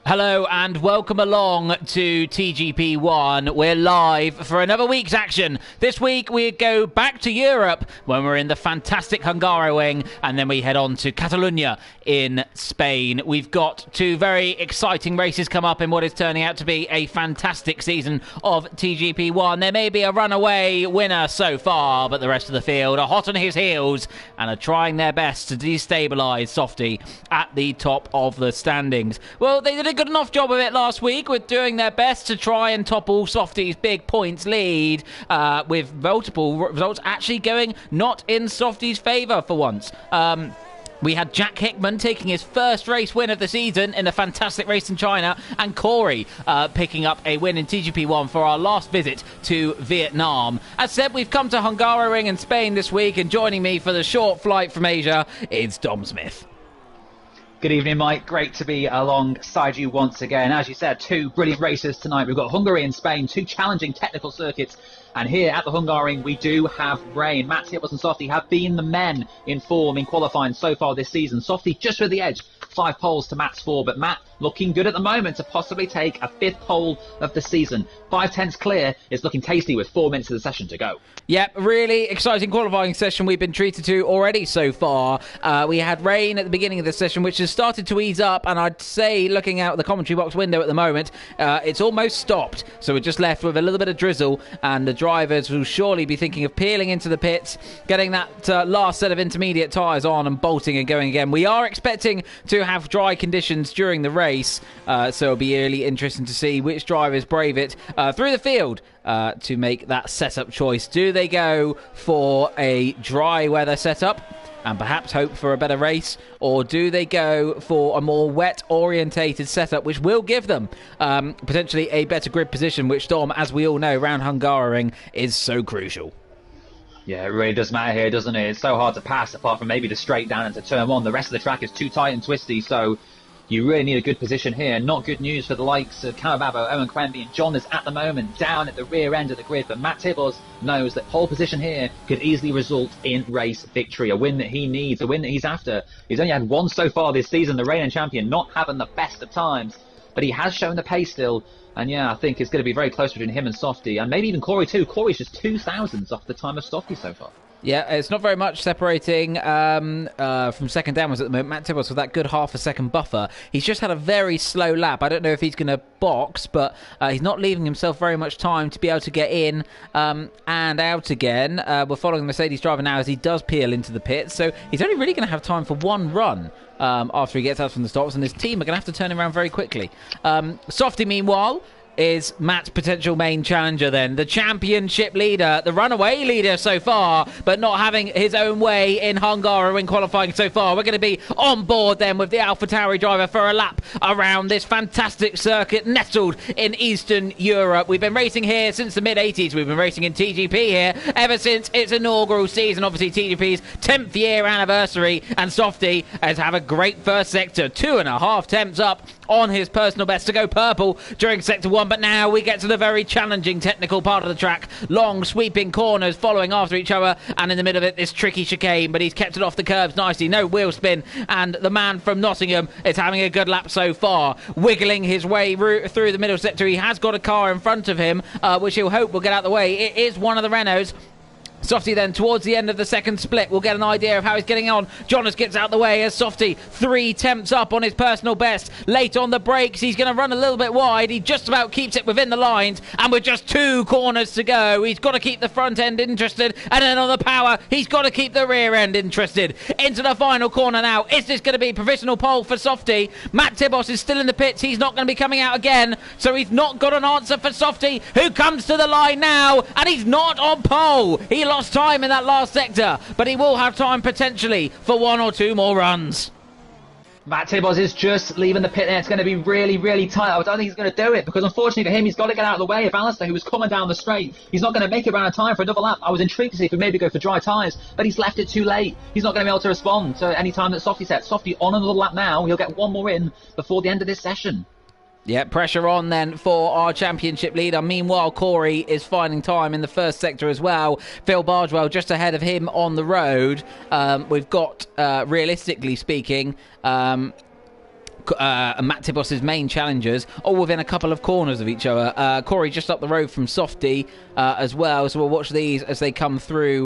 Hello and welcome along to TGP1. We're live for another week's action. This week we go back to Europe when we're in the fantastic Hungaroring, and then we head on to Catalonia in Spain. We've got two very exciting races come up in what is turning out to be a fantastic season of TGP1. There may be a runaway winner so far, but the rest of the field are hot on his heels and are trying their best to destabilise Softy at the top of the standings. Well, they did a good enough job of it last week with doing their best to try and topple Softy's big points lead, with multiple results actually going not in Softy's favour for once. We had Jack Hickman taking his first race win of the season in a fantastic race in China, and Corey picking up a win in TGP1 for our last visit to Vietnam. As said, we've come to Hungaroring in Spain this week, and joining me for the short flight from Asia is Dom Smith. Good evening, Mike. Great to be alongside you once again. As you said, two brilliant races tonight. We've got Hungary and Spain, two challenging technical circuits. And here at the Hungaroring, we do have rain. Matt Tibbles and Softy have been the men in form in qualifying so far this season. Softy just with the edge, 5 poles to Matt's 4. But Matt looking good at the moment to possibly take a 5th pole of the season. 5/10 clear is looking tasty with 4 minutes of the session to go. Yep, really exciting qualifying session we've been treated to already so far. We had rain at the beginning of the session, which has started to ease up, and I'd say, looking out the commentary box window at the moment, it's almost stopped. So we're just left with a little bit of drizzle, and the drivers will surely be thinking of peeling into the pits, getting that last set of intermediate tyres on and bolting and going again. We are expecting to have dry conditions during the race, so it'll be really interesting to see which drivers brave it through the field to make that setup choice. Do they go for a dry weather setup and perhaps hope for a better race, or do they go for a more wet orientated setup, which will give them potentially a better grid position, which, Dom, as we all know, round Hungaroring is so crucial? Yeah, it really does matter here, doesn't it? It's so hard to pass, apart from maybe the straight down into turn 1. The rest of the track is too tight and twisty, so you really need a good position here. Not good news for the likes of Calababo, Owen Quenby and John is at the moment down at the rear end of the grid, but Matt Tibbles knows that pole position here could easily result in race victory, a win that he needs, a win that he's after. He's only had one so far this season, the reigning champion, not having the best of times, but he has shown the pace still. And yeah, I think it's going to be very close between him and Softy, and maybe even Corey too. Corey's just 2/1000 off the time of Softy so far. Yeah, it's not very much separating from second downwards at the moment. Matt Tibbles with that good half a second buffer. He's just had a very slow lap. I don't know if he's going to box, but he's not leaving himself very much time to be able to get in and out again. We're following the Mercedes driver now as he does peel into the pit, so he's only really going to have time for one run after he gets out from the stops, and his team are going to have to turn him around very quickly. Softy, meanwhile, is Matt's potential main challenger then. The championship leader, the runaway leader so far, but not having his own way in Hungaroring qualifying so far. We're going to be on board then with the AlphaTauri driver for a lap around this fantastic circuit nestled in Eastern Europe. We've been racing here since the mid-80s. We've been racing in TGP here ever since its inaugural season. Obviously TGP's 10th year anniversary, and Softy has had a great first sector. 2.5 temps up on his personal best to go purple during sector 1, but now we get to the very challenging technical part of the track. Long sweeping corners following after each other, and in the middle of it this tricky chicane, but he's kept it off the curbs nicely, no wheel spin, and the man from Nottingham is having a good lap so far, wiggling his way through the middle sector. He has got a car in front of him, which he'll hope will get out of the way. It is one of the Renaults. Softy then towards the end of the second split, we'll get an idea of how he's getting on. Jonas gets out the way as Softy 3 temps up on his personal best. Late on the brakes, he's going to run a little bit wide. He just about keeps it within the lines, and with just 2 corners to go, he's got to keep the front end interested, and then on the power, he's got to keep the rear end interested. Into the final corner now. Is this going to be provisional pole for Softy? Matt Tibbles is still in the pits. He's not going to be coming out again, so he's not got an answer for Softy, who comes to the line now, and he's not on pole. He lost time in that last sector, but he will have time potentially for 1 or 2 more runs. Matt Tibbles is just leaving the pit there. It's going to be really, really tight. I don't think he's going to do it, because unfortunately for him, he's got to get out of the way of Alistair, who was coming down the straight. He's not going to make it around time for another lap. I was intrigued to see if he maybe go for dry tyres, but he's left it too late. He's not going to be able to respond to any time that Softy sets. Softy on another lap now. He'll get 1 more in before the end of this session. Yeah, pressure on then for our championship leader. Meanwhile, Corey is finding time in the first sector as well. Phil Bardwell just ahead of him on the road. We've got, realistically speaking, Matt Tibbos's main challengers, all within a couple of corners of each other. Corey just up the road from Softy as well, so we'll watch these as they come through.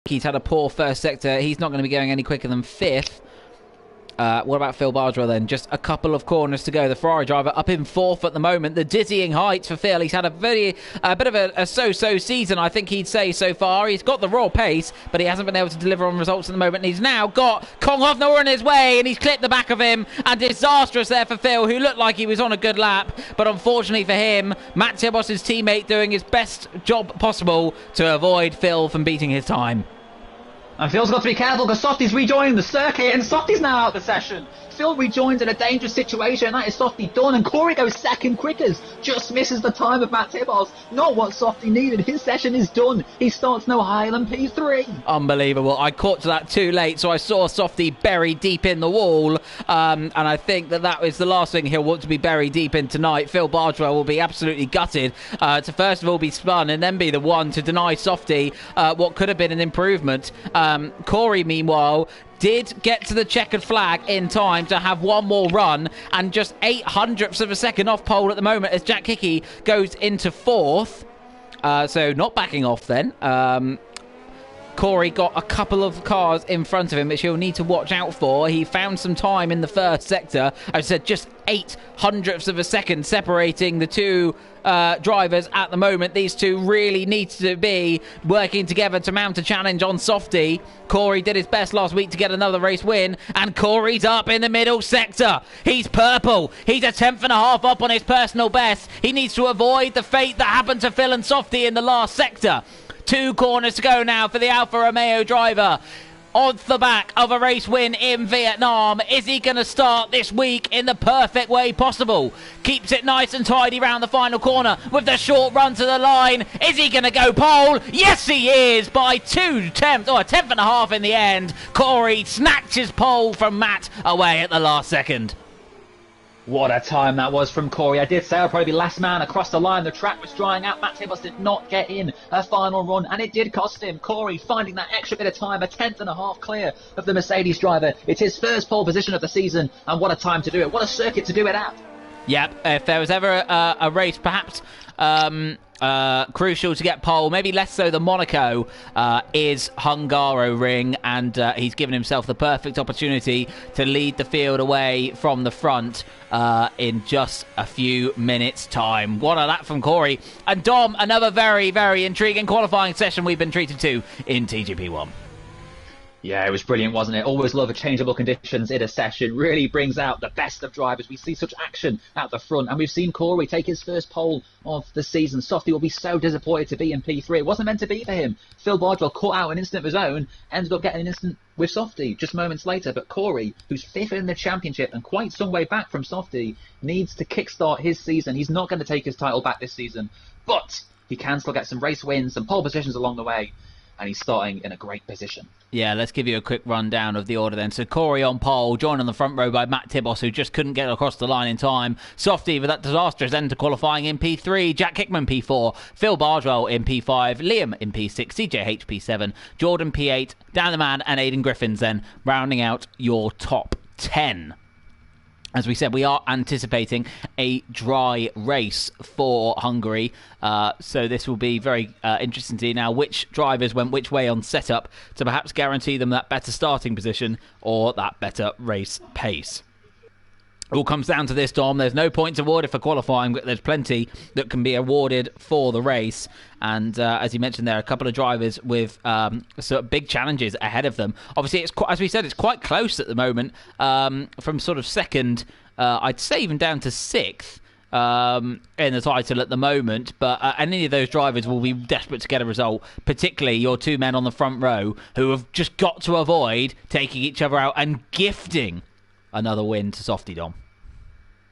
He's had a poor first sector. He's not going to be going any quicker than 5th. What about Phil Bardwell then? Just a couple of corners to go. The Ferrari driver up in 4th at the moment. The dizzying heights for Phil. He's had a bit of a so-so season, I think he'd say, so far. He's got the raw pace, but he hasn't been able to deliver on results at the moment. And he's now got Konghofner on his way, and he's clipped the back of him. And disastrous there for Phil, who looked like he was on a good lap. But unfortunately for him, Matt Tibbos's teammate doing his best job possible to avoid Phil from beating his time. And Phil's got to be careful because Softy's rejoining the circuit and Softy's now out of the session. Phil rejoins in a dangerous situation. That is Softy done, and Corey goes second quickest. Just misses the time of Matt Tibbos. Not what Softy needed. His session is done. He starts no higher than P3. Unbelievable. I caught to that too late, so I saw Softy buried deep in the wall. And I think that is the last thing he'll want to be buried deep in tonight. Phil Bardwell will be absolutely gutted to first of all be spun and then be the one to deny Softy what could have been an improvement. Corey, meanwhile, did get to the checkered flag in time to have one more run, and just 0.08 of a second off pole at the moment as Jack Hickey goes into 4th. So not backing off then. Corey got a couple of cars in front of him, which he'll need to watch out for. He found some time in the first sector. As I said, just 0.08 of a second separating the two drivers at the moment. These two really need to be working together to mount a challenge on Softy. Corey did his best last week to get another race win, and Corey's up in the middle sector. He's purple. He's a 10th and a half up on his personal best. He needs to avoid the fate that happened to Phil and Softy in the last sector. 2 corners to go now for the Alfa Romeo driver. On the back of a race win in Vietnam. Is he going to start this week in the perfect way possible? Keeps it nice and tidy round the final corner with the short run to the line. Is he going to go pole? Yes, he is, by 2/10, or a 10th and a half in the end. Corey snatches pole from Matt away at the last second. What a time that was from Corey. I did say I'll probably be last man across the line. The track was drying out. Matt Tibbos did not get in a final run, and it did cost him. Corey finding that extra bit of time, a 10th and a half clear of the Mercedes driver. It's his first pole position of the season, and what a time to do it. What a circuit to do it at. Yep, if there was ever a race perhaps crucial to get pole, maybe less so than Monaco, is Hungaroring, and he's given himself the perfect opportunity to lead the field away from the front in just a few minutes' time. What a lap from Corey. And Dom, another very, very intriguing qualifying session we've been treated to in TGP1. Yeah, it was brilliant, wasn't it? Always love the changeable conditions in a session. Really brings out the best of drivers. We see such action at the front, and we've seen Corey take his first pole of the season. Softy will be so disappointed to be in P3. It wasn't meant to be for him. Phil Bardwell caught out an instant of his own, ended up getting an instant with Softy just moments later. But Corey, who's 5th in the championship and quite some way back from Softy, needs to kickstart his season. He's not going to take his title back this season, but he can still get some race wins, some pole positions along the way, and he's starting in a great position. Yeah, let's give you a quick rundown of the order then. So Corey on pole, joined on the front row by Matt Tibbos, who just couldn't get across the line in time. Softy with that disastrous end to qualifying in P3. Jack Hickman P4. Phil Bardwell in P5. Liam in P6. CJH P7. Jordan P8. Dan the Man and Aidan Griffins then rounding out your top 10. As we said, we are anticipating a dry race for Hungary. So this will be very interesting to see now which drivers went which way on setup to perhaps guarantee them that better starting position or that better race pace. It all comes down to this, Dom. There's no points awarded for qualifying, but there's plenty that can be awarded for the race. And as you mentioned, there are a couple of drivers with sort of big challenges ahead of them. Obviously, it's as we said, it's quite close at the moment. From sort of second, I'd say even down to 6th in the title at the moment. But any of those drivers will be desperate to get a result, particularly your 2 men on the front row who have just got to avoid taking each other out and gifting another win to Softy, Dom.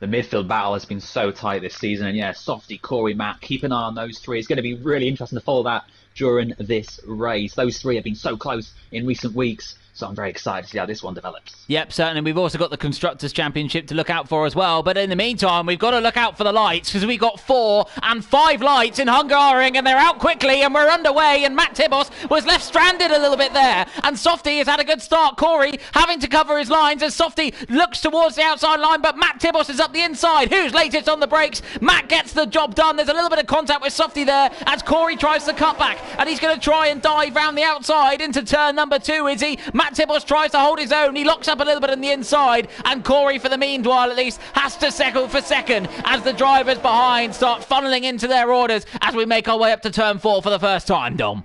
The midfield battle has been so tight this season, and yeah, Softy, Corey, Matt, keep an eye on those 3. It's going to be really interesting to follow that during this race. Those 3 have been so close in recent weeks. So I'm very excited to see how this one develops. Yep, certainly. We've also got the Constructors' Championship to look out for as well. But in the meantime, we've got to look out for the lights, because we've got 4 and 5 lights in Hungary, and they're out quickly, and we're underway. And Matt Tibos was left stranded a little bit there. And Softy has had a good start. Corey having to cover his lines as Softy looks towards the outside line, but Matt Tibos is up the inside. Who's latest on the brakes? Matt gets the job done. There's a little bit of contact with Softy there as Corey tries to cut back, and he's going to try and dive round the outside into turn number 2, is he? Matt Tibos tries to hold his own. He locks up a little bit on the inside, and Corey, for the meanwhile at least, has to settle for second as the drivers behind start funneling into their orders as we make our way up to turn 4 for the first time, Dom.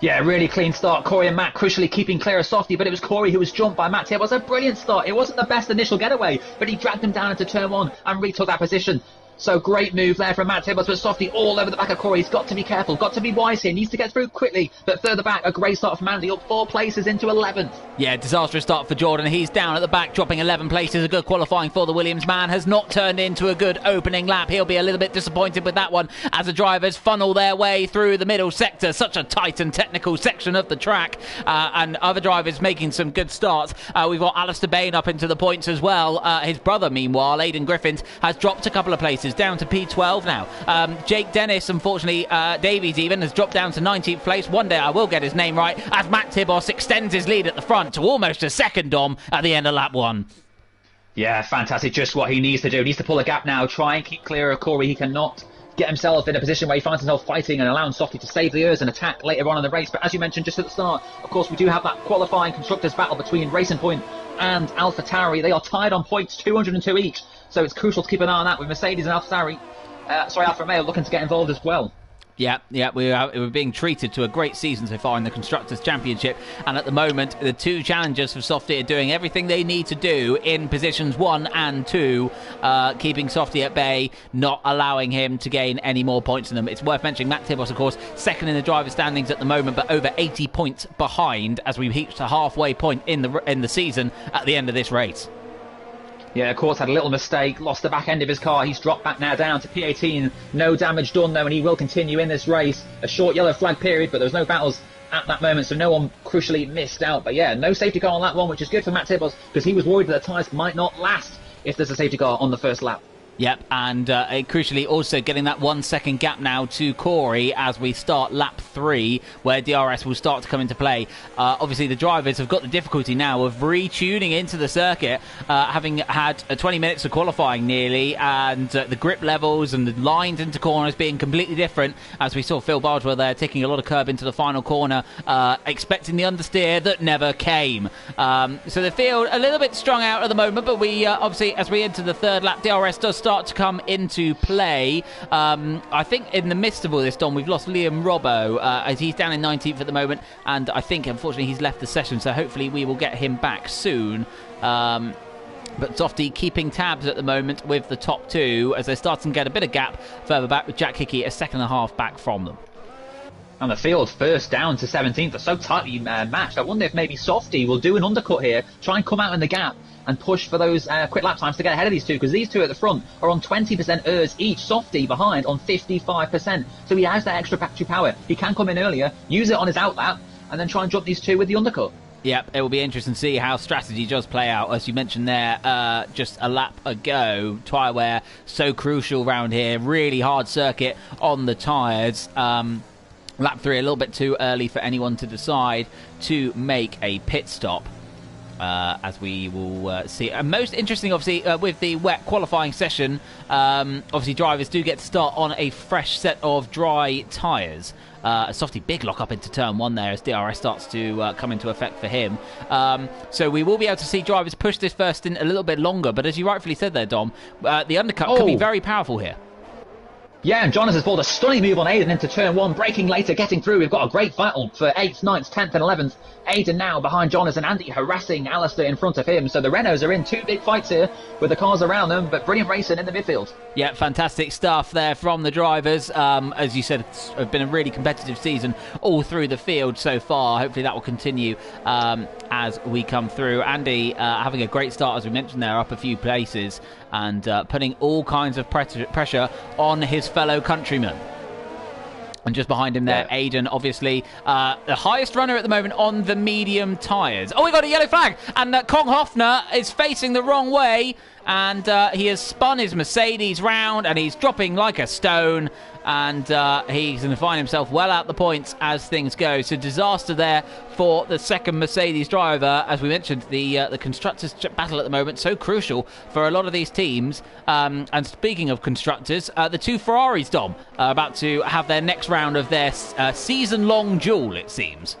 Yeah, really clean start. Corey and Matt crucially keeping clear of Softy, but it was Corey who was jumped by Matt. It was a brilliant start. It wasn't the best initial getaway, but he dragged him down into turn 1 and retook that position. So great move there from Matt Tibos, but Softy all over the back of Corey. He's got to be careful, got to be wise here. Needs to get through quickly, but further back, a great start from Andy, up 4 places into 11th. Yeah, disastrous start for Jordan. He's down at the back, dropping 11 places. A good qualifying for the Williams man. Has not turned into a good opening lap. He'll be a little bit disappointed with that one as the drivers funnel their way through the middle sector. Such a tight and technical section of the track, and other drivers making some good starts. We've got Alistair Bain up into the points as well. His brother, meanwhile, Aidan Griffiths, has dropped a couple of places, down to P12 now. Jake Dennis, unfortunately, Davies even, has dropped down to 19th place. One day I will get his name right, as Matt Tibos extends his lead at the front to almost a second, Dom, at the end of lap 1. Yeah, fantastic. Just what he needs to do. He needs to pull a gap now, try and keep clear of Corey. He cannot get himself in a position where he finds himself fighting and allowing Softy to save the ears and attack later on in the race. But as you mentioned just at the start, of course, we do have that qualifying constructors battle between Racing Point and AlphaTauri. They are tied on points, 202 each. So it's crucial to keep an eye on that with Mercedes and Alfa Romeo looking to get involved as well. Yeah, we're being treated to a great season so far in the Constructors' Championship, and at the moment the 2 challengers for Softy are doing everything they need to do in positions 1 and 2, keeping Softy at bay, not allowing him to gain any more points than them. It's worth mentioning Matt Tibos, of course, second in the driver's standings at the moment, but over 80 points behind as we reach a halfway point in the season at the end of this race. Yeah, of course, had a little mistake, lost the back end of his car. He's dropped back now down to P18. No damage done, though, and he will continue in this race. A short yellow flag period, but there was no battles at that moment, so no one crucially missed out. But yeah, no safety car on that one, which is good for Matt Tibos, because he was worried that the tyres might not last if there's a safety car on the first lap. Yep, and crucially also getting that 1 second gap now to Corey as we start lap 3, where DRS will start to come into play. Obviously, the drivers have got the difficulty now of retuning into the circuit, having had 20 minutes of qualifying nearly, and the grip levels and the lines into corners being completely different, as we saw Phil Bardwell there taking a lot of curb into the final corner, expecting the understeer that never came. So the field a little bit strung out at the moment, but we obviously, as we enter the third lap, DRS does start to come into play. I think in the midst of all this, Don, we've lost Liam Robbo as he's down in 19th at the moment, and I think unfortunately he's left the session, so hopefully we will get him back soon. But Softy keeping tabs at the moment with the top 2 as they're starting to get a bit of gap further back, with Jack Hickey a second and a half back from them. And the field first down to 17th are so tightly matched. I wonder if maybe Softy will do an undercut here, try and come out in the gap and push for those quick lap times to get ahead of these 2, because these 2 at the front are on 20% ERS each. Softy behind on 55%. So he has that extra battery power. He can come in earlier, use it on his outlap, and then try and jump these 2 with the undercut. Yep, it will be interesting to see how strategy does play out. As you mentioned there, just a lap ago, tyre wear so crucial around here. Really hard circuit on the tyres. Lap 3 a little bit too early for anyone to decide to make a pit stop. As we will see. And most interesting, obviously, with the wet qualifying session, obviously drivers do get to start on a fresh set of dry tyres. A Softy big lock up into turn 1 there as DRS starts to come into effect for him. So we will be able to see drivers push this first stint a little bit longer, but as you rightfully said there, Dom, the undercut could be very powerful here. Yeah, and Jonas has pulled a stunning move on Aidan into turn 1, braking later, getting through. We've got a great battle for 8th, 9th, 10th and 11th. Aidan now behind Jonas, and Andy harassing Alistair in front of him. So the Renaults are in 2 big fights here with the cars around them, but brilliant racing in the midfield. Yeah, fantastic stuff there from the drivers. As you said, it's been a really competitive season all through the field so far. Hopefully that will continue as we come through. Andy having a great start, as we mentioned there, up a few places, and putting all kinds of pressure on his fellow countrymen. And just behind him there, Aiden, obviously, the highest runner at the moment on the medium tyres. Oh, we got a yellow flag. And Kong Hofner is facing the wrong way. And he has spun his Mercedes round, and he's dropping like a stone. And he's going to find himself well out the points as things go. So disaster there for the second Mercedes driver. As we mentioned, the constructors' battle at the moment, so crucial for a lot of these teams. And speaking of constructors, the two Ferraris, Dom, are about to have their next round of their season-long duel, it seems.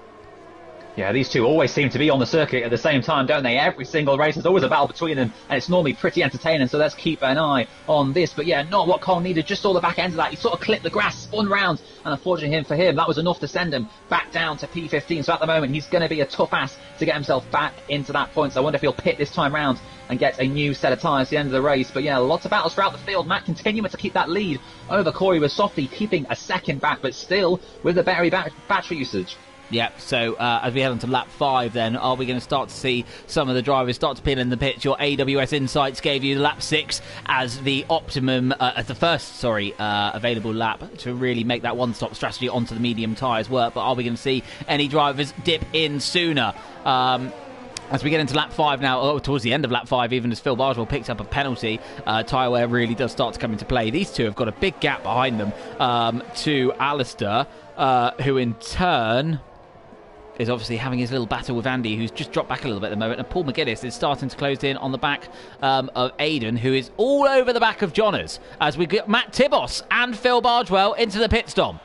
Yeah, these two always seem to be on the circuit at the same time, don't they? Every single race, there's always a battle between them, and it's normally pretty entertaining, so let's keep an eye on this. But yeah, not what Kong needed, just saw the back end of that. He sort of clipped the grass, spun round, and unfortunately for him, that was enough to send him back down to P15. So at the moment, he's going to be a tough ass to get himself back into that point. So I wonder if he'll pit this time round and get a new set of tyres at the end of the race. But yeah, lots of battles throughout the field. Matt continuing to keep that lead over Corey with Softy, keeping a second back, but still with the battery usage. Yeah, so as we head on to lap 5 then, are we going to start to see some of the drivers start to pin in the pits? Your AWS Insights gave you lap 6 as the optimum, as the first, available lap to really make that one-stop strategy onto the medium tyres work. But are we going to see any drivers dip in sooner? As we get into lap 5 now, towards the end of lap 5, even as Phil Bardwell picks up a penalty, tyre wear really does start to come into play. These two have got a big gap behind them to Alistair, who in turn is obviously having his little battle with Andy, who's just dropped back a little bit at the moment. And Paul McGuinness is starting to close in on the back of Aiden, who is all over the back of Johners, as we get Matt Tibos and Phil Bardwell into the pit stop.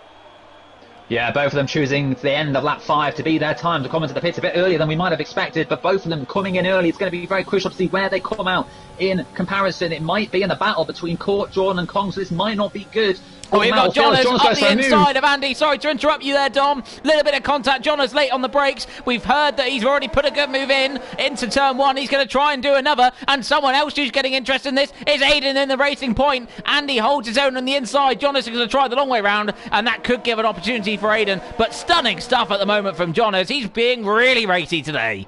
Yeah, both of them choosing the end of lap 5 to be their time to come into the pits a bit earlier than we might have expected, but both of them coming in early. It's going to be very crucial to see where they come out in comparison. It might be in the battle between Court, Jordan and Kong, so this might not be good. Oh, we've got Johners up the inside of Andy. Sorry to interrupt you there, Dom. Little bit of contact. Johners late on the brakes. We've heard that he's already put a good move into turn 1. He's going to try and do another. And someone else who's getting interested in this is Aiden in the racing point. Andy holds his own on the inside. Johners is going to try the long way round, and that could give an opportunity for Aiden. But stunning stuff at the moment from Johners. He's being really racy today.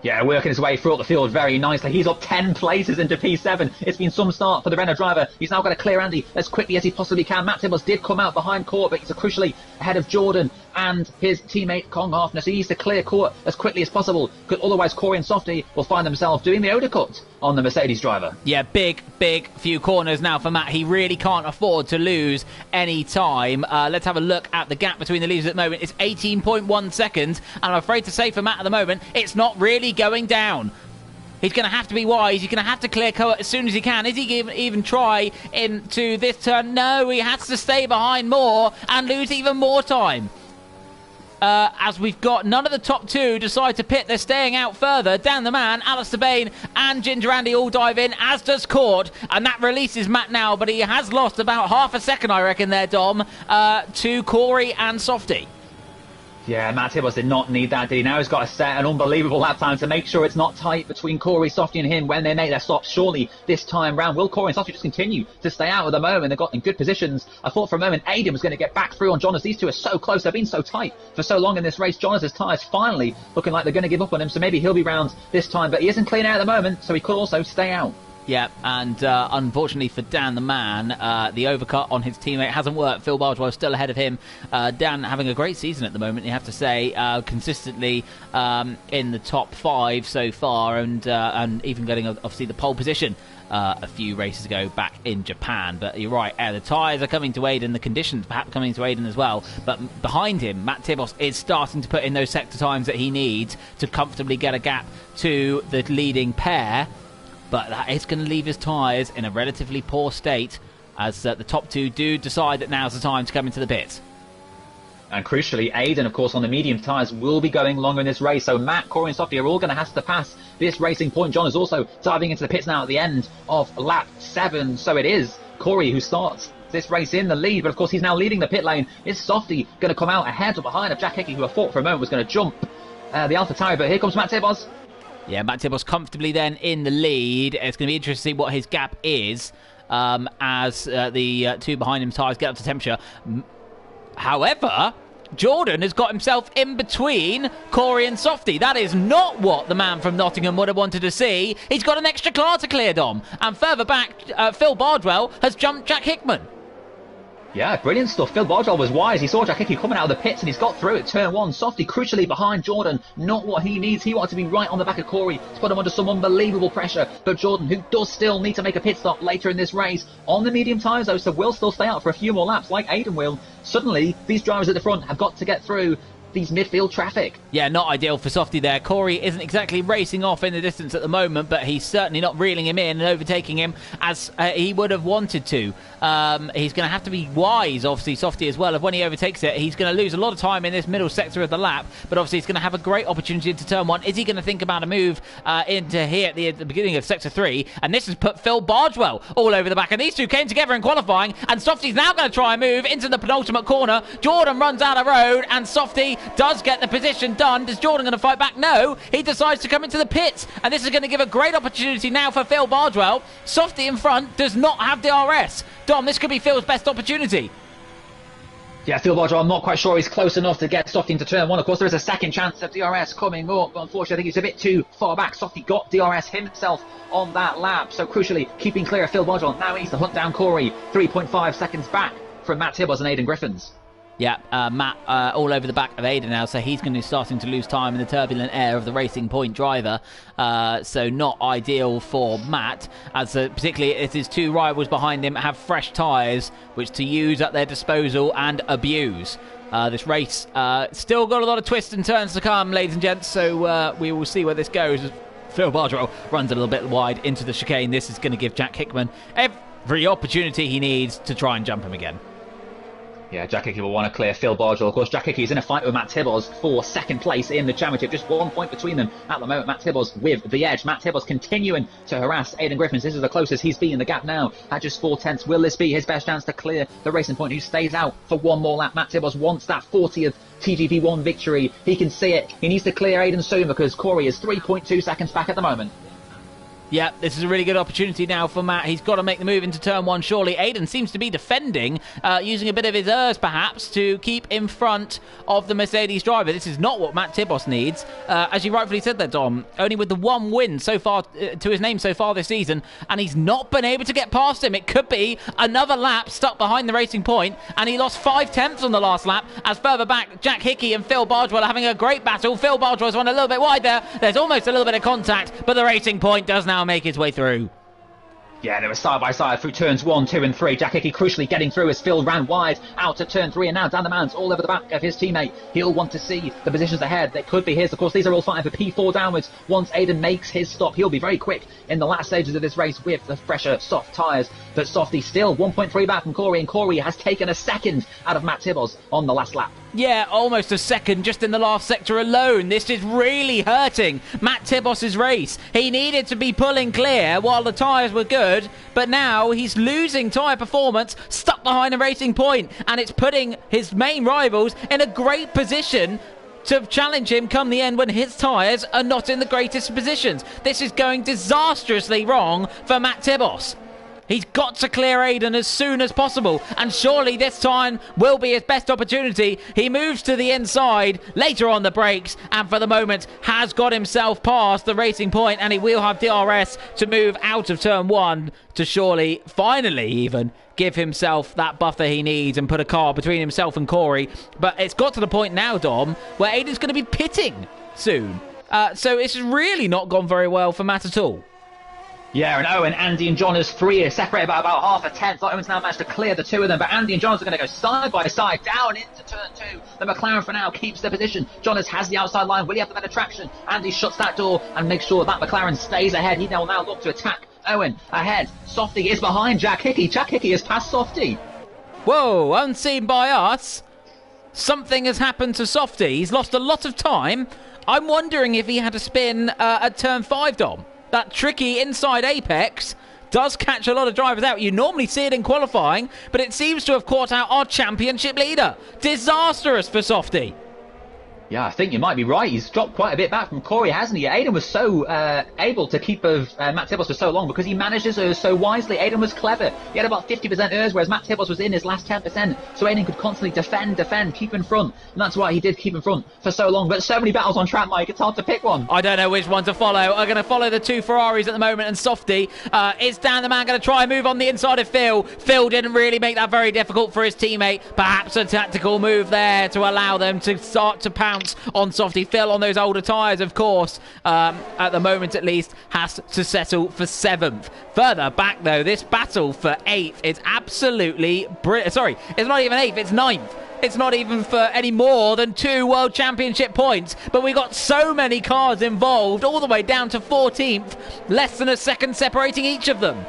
Yeah, working his way through the field very nicely. He's up 10 places into P7. It's been some start for the Renault driver. He's now got to clear Andy as quickly as he possibly can. Matt Tibbles did come out behind Court, but he's crucially ahead of Jordan and his teammate Kong Hafner. So he needs to clear Court as quickly as possible, because otherwise Corey and Softy will find themselves doing the undercut on the Mercedes driver. Yeah, big few corners now for Matt. He really can't afford to lose any time. Let's have a look at the gap between the leaders at the moment. It's 18.1 seconds, and I'm afraid to say for Matt at the moment, it's not really going down. He's going to have to be wise. He's going to have to clear Court as soon as he can. Is he even try into this turn? No, he has to stay behind more and lose even more time. As we've got none of the top two decide to pit. They're staying out further. Dan the Man, Alistair Bain and Ginger Andy all dive in, as does Court, and that releases Matt now, but he has lost about half a second, I reckon, there, Dom, to Corey and Softy. Yeah, Matt Tibbles did not need that, did he? Now he's got to set an unbelievable lap time to make sure it's not tight between Corey, Softy and him when they make their stops. Surely this time round, will Corey and Softy just continue to stay out at the moment? They've got in good positions. I thought for a moment Aiden was going to get back through on Jonas. These two are so close. They've been so tight for so long in this race. Jonas' tyres finally looking like they're going to give up on him, so maybe he'll be round this time. But he isn't clean out at the moment, so he could also stay out. Yeah, and unfortunately for Dan the Man, the overcut on his teammate hasn't worked. Phil Bardwell still ahead of him. Dan having a great season at the moment, you have to say, consistently in the top 5 so far, and even getting obviously the pole position a few races ago back in Japan. But you're right, the tyres are coming to Aiden, the conditions perhaps coming to Aiden as well. But behind him, Matt Tibos is starting to put in those sector times that he needs to comfortably get a gap to the leading pair. But that is going to leave his tyres in a relatively poor state, as the top two do decide that now's the time to come into the pits. And crucially, Aiden, of course, on the medium tyres will be going longer in this race. So Matt, Corey and Softy are all going to have to pass this racing point. John is also diving into the pits now at the end of lap 7. So it is Corey who starts this race in the lead. But of course, he's now leading the pit lane. Is Softy going to come out ahead or behind of Jack Hickey, who I thought for a moment was going to jump the Alpha Tauri? But here comes Matt Tibos. Yeah, Matt Tibos comfortably then in the lead. It's going to be interesting to see what his gap is as the two behind him tyres get up to temperature. However, Jordan has got himself in between Corey and Softy. That is not what the man from Nottingham would have wanted to see. He's got an extra car to clear, Dom. And further back, Phil Bardwell has jumped Jack Hickman. Yeah, brilliant stuff. Phil Bardwell was wise. He saw Jack Hickey coming out of the pits and he's got through at turn one. Softy crucially behind Jordan. Not what he needs. He wanted to be right on the back of Corey to put him under some unbelievable pressure. But Jordan, who does still need to make a pit stop later in this race, on the medium tyres though, so will still stay out for a few more laps like Aiden will. Suddenly, these drivers at the front have got to get through these midfield traffic. Yeah, not ideal for Softy there. Corey isn't exactly racing off in the distance at the moment, but he's certainly not reeling him in and overtaking him as he would have wanted to. He's going to have to be wise, obviously, Softy as well. If when he overtakes it, he's going to lose a lot of time in this middle sector of the lap, but obviously he's going to have a great opportunity into turn one. Is he going to think about a move into here at the beginning of sector 3? And this has put Phil Bardwell all over the back, and these two came together in qualifying, and Softy's now going to try and move into the penultimate corner. Jordan runs out of road, and Softy does get the position done. Is Jordan going to fight back? No. He decides to come into the pits, and this is going to give a great opportunity now for Phil Bardwell. Softy in front does not have DRS. Dom, this could be Phil's best opportunity. Yeah, Phil Bardwell, I'm not quite sure he's close enough to get Softy into turn one. Of course, there is a second chance of DRS coming up, but unfortunately I think he's a bit too far back. Softy got DRS himself on that lap, so crucially keeping clear of Phil Bardwell. Now he needs to hunt down Corey, 3.5 seconds back from Matt Tibbos and Aidan Griffins. Yeah, Matt all over the back of Aiden now, so he's going to be starting to lose time in the turbulent air of the Racing Point driver. So not ideal for Matt, as particularly as his two rivals behind him have fresh tyres, which to use at their disposal and abuse. This race still got a lot of twists and turns to come, ladies and gents, so we will see where this goes. Phil Bardwell runs a little bit wide into the chicane. This is going to give Jack Hickman every opportunity he needs to try and jump him again. Yeah, Jack Hickey will want to clear Phil Bardwell. Of course, Jack Hickey is in a fight with Matt Tibbos for second place in the championship. Just 1 point between them at the moment. Matt Tibbos with the edge. Matt Tibbos continuing to harass Aidan Griffins. This is the closest he's been in the gap now at just 4/10. Will this be his best chance to clear the Racing Point, who stays out for one more lap? Matt Tibbos wants that 40th TGP1 victory. He can see it. He needs to clear Aidan soon because Corey is 3.2 seconds back at the moment. Yeah, this is a really good opportunity now for Matt. He's got to make the move into turn one, surely. Aiden seems to be defending, using a bit of his errs, perhaps, to keep in front of the Mercedes driver. This is not what Matt Tibbos needs. As you rightfully said there, Dom, only with the one win so far to his name so far this season, and he's not been able to get past him. It could be another lap stuck behind the Racing Point, and he lost 5/10 on the last lap, as further back, Jack Hickey and Phil Bardwell are having a great battle. Phil Bardwell's run a little bit wide there. There's almost a little bit of contact, but the Racing Point does now make its way through. Yeah, they were side by side through turns 1, 2 and 3. Jack Hickey crucially getting through as Phil ran wide out to turn 3, and now Dan the Man's all over the back of his teammate. He'll want to see the positions ahead that could be his. Of course, these are all fighting for P4 downwards. Once Aiden makes his stop, he'll be very quick in the last stages of this race with the fresher, soft tyres. But Softy still 1.3 back from Corey, and Corey has taken a second out of Matt Tibbos on the last lap. Yeah, almost a second just in the last sector alone. This is really hurting Matt Tibbos' race. He needed to be pulling clear while the tyres were good, but now he's losing tyre performance, stuck behind a Racing Point, and it's putting his main rivals in a great position to challenge him come the end when his tyres are not in the greatest positions. This is going disastrously wrong for Matt Tibbos. He's got to clear Aiden as soon as possible, and surely this time will be his best opportunity. He moves to the inside later on the brakes, and for the moment has got himself past the Racing Point, and he will have DRS to move out of turn 1 to surely, finally even, give himself that buffer he needs and put a car between himself and Corey. But it's got to the point now, Dom, where Aiden's going to be pitting soon. So it's really not gone very well for Matt at all. Yeah, and Owen, Andy and John is separated by about half a tenth. Owen's now managed to clear the two of them, but Andy and John are going to go side by side down into turn 2. The McLaren for now keeps the position. Jonas has the outside line. Will he have the better traction? Andy shuts that door and makes sure that McLaren stays ahead. He will now look to attack Owen ahead. Softy is behind Jack Hickey. Jack Hickey has passed Softy. Whoa, unseen by us. Something has happened to Softy. He's lost a lot of time. I'm wondering if he had a spin at turn 5, Dom. That tricky inside apex does catch a lot of drivers out. You normally see it in qualifying, but it seems to have caught out our championship leader. Disastrous for Softy. Yeah, I think you might be right. He's dropped quite a bit back from Corey, hasn't he? Aiden was so able to keep of Matt Tibbles for so long because he managed his errs so wisely. Aiden was clever. He had about 50% errs, whereas Matt Tibbles was in his last 10%. So Aiden could constantly defend, keep in front. And that's why he did keep in front for so long. But so many battles on track, Mike, it's hard to pick one. I don't know which one to follow. I'm going to follow the two Ferraris at the moment, and Softy is down the man, going to try and move on the inside of Phil. Phil didn't really make that very difficult for his teammate. Perhaps a tactical move there to allow them to start to pounce on Softy. Phil on those older tyres, of course, at the moment at least, has to settle for 7th. Further back, though, this battle for 8th is absolutely brilliant. Sorry, it's not even 8th, it's 9th. It's not even for any more than 2 World Championship points, but we got so many cars involved, all the way down to 14th, less than a second separating each of them.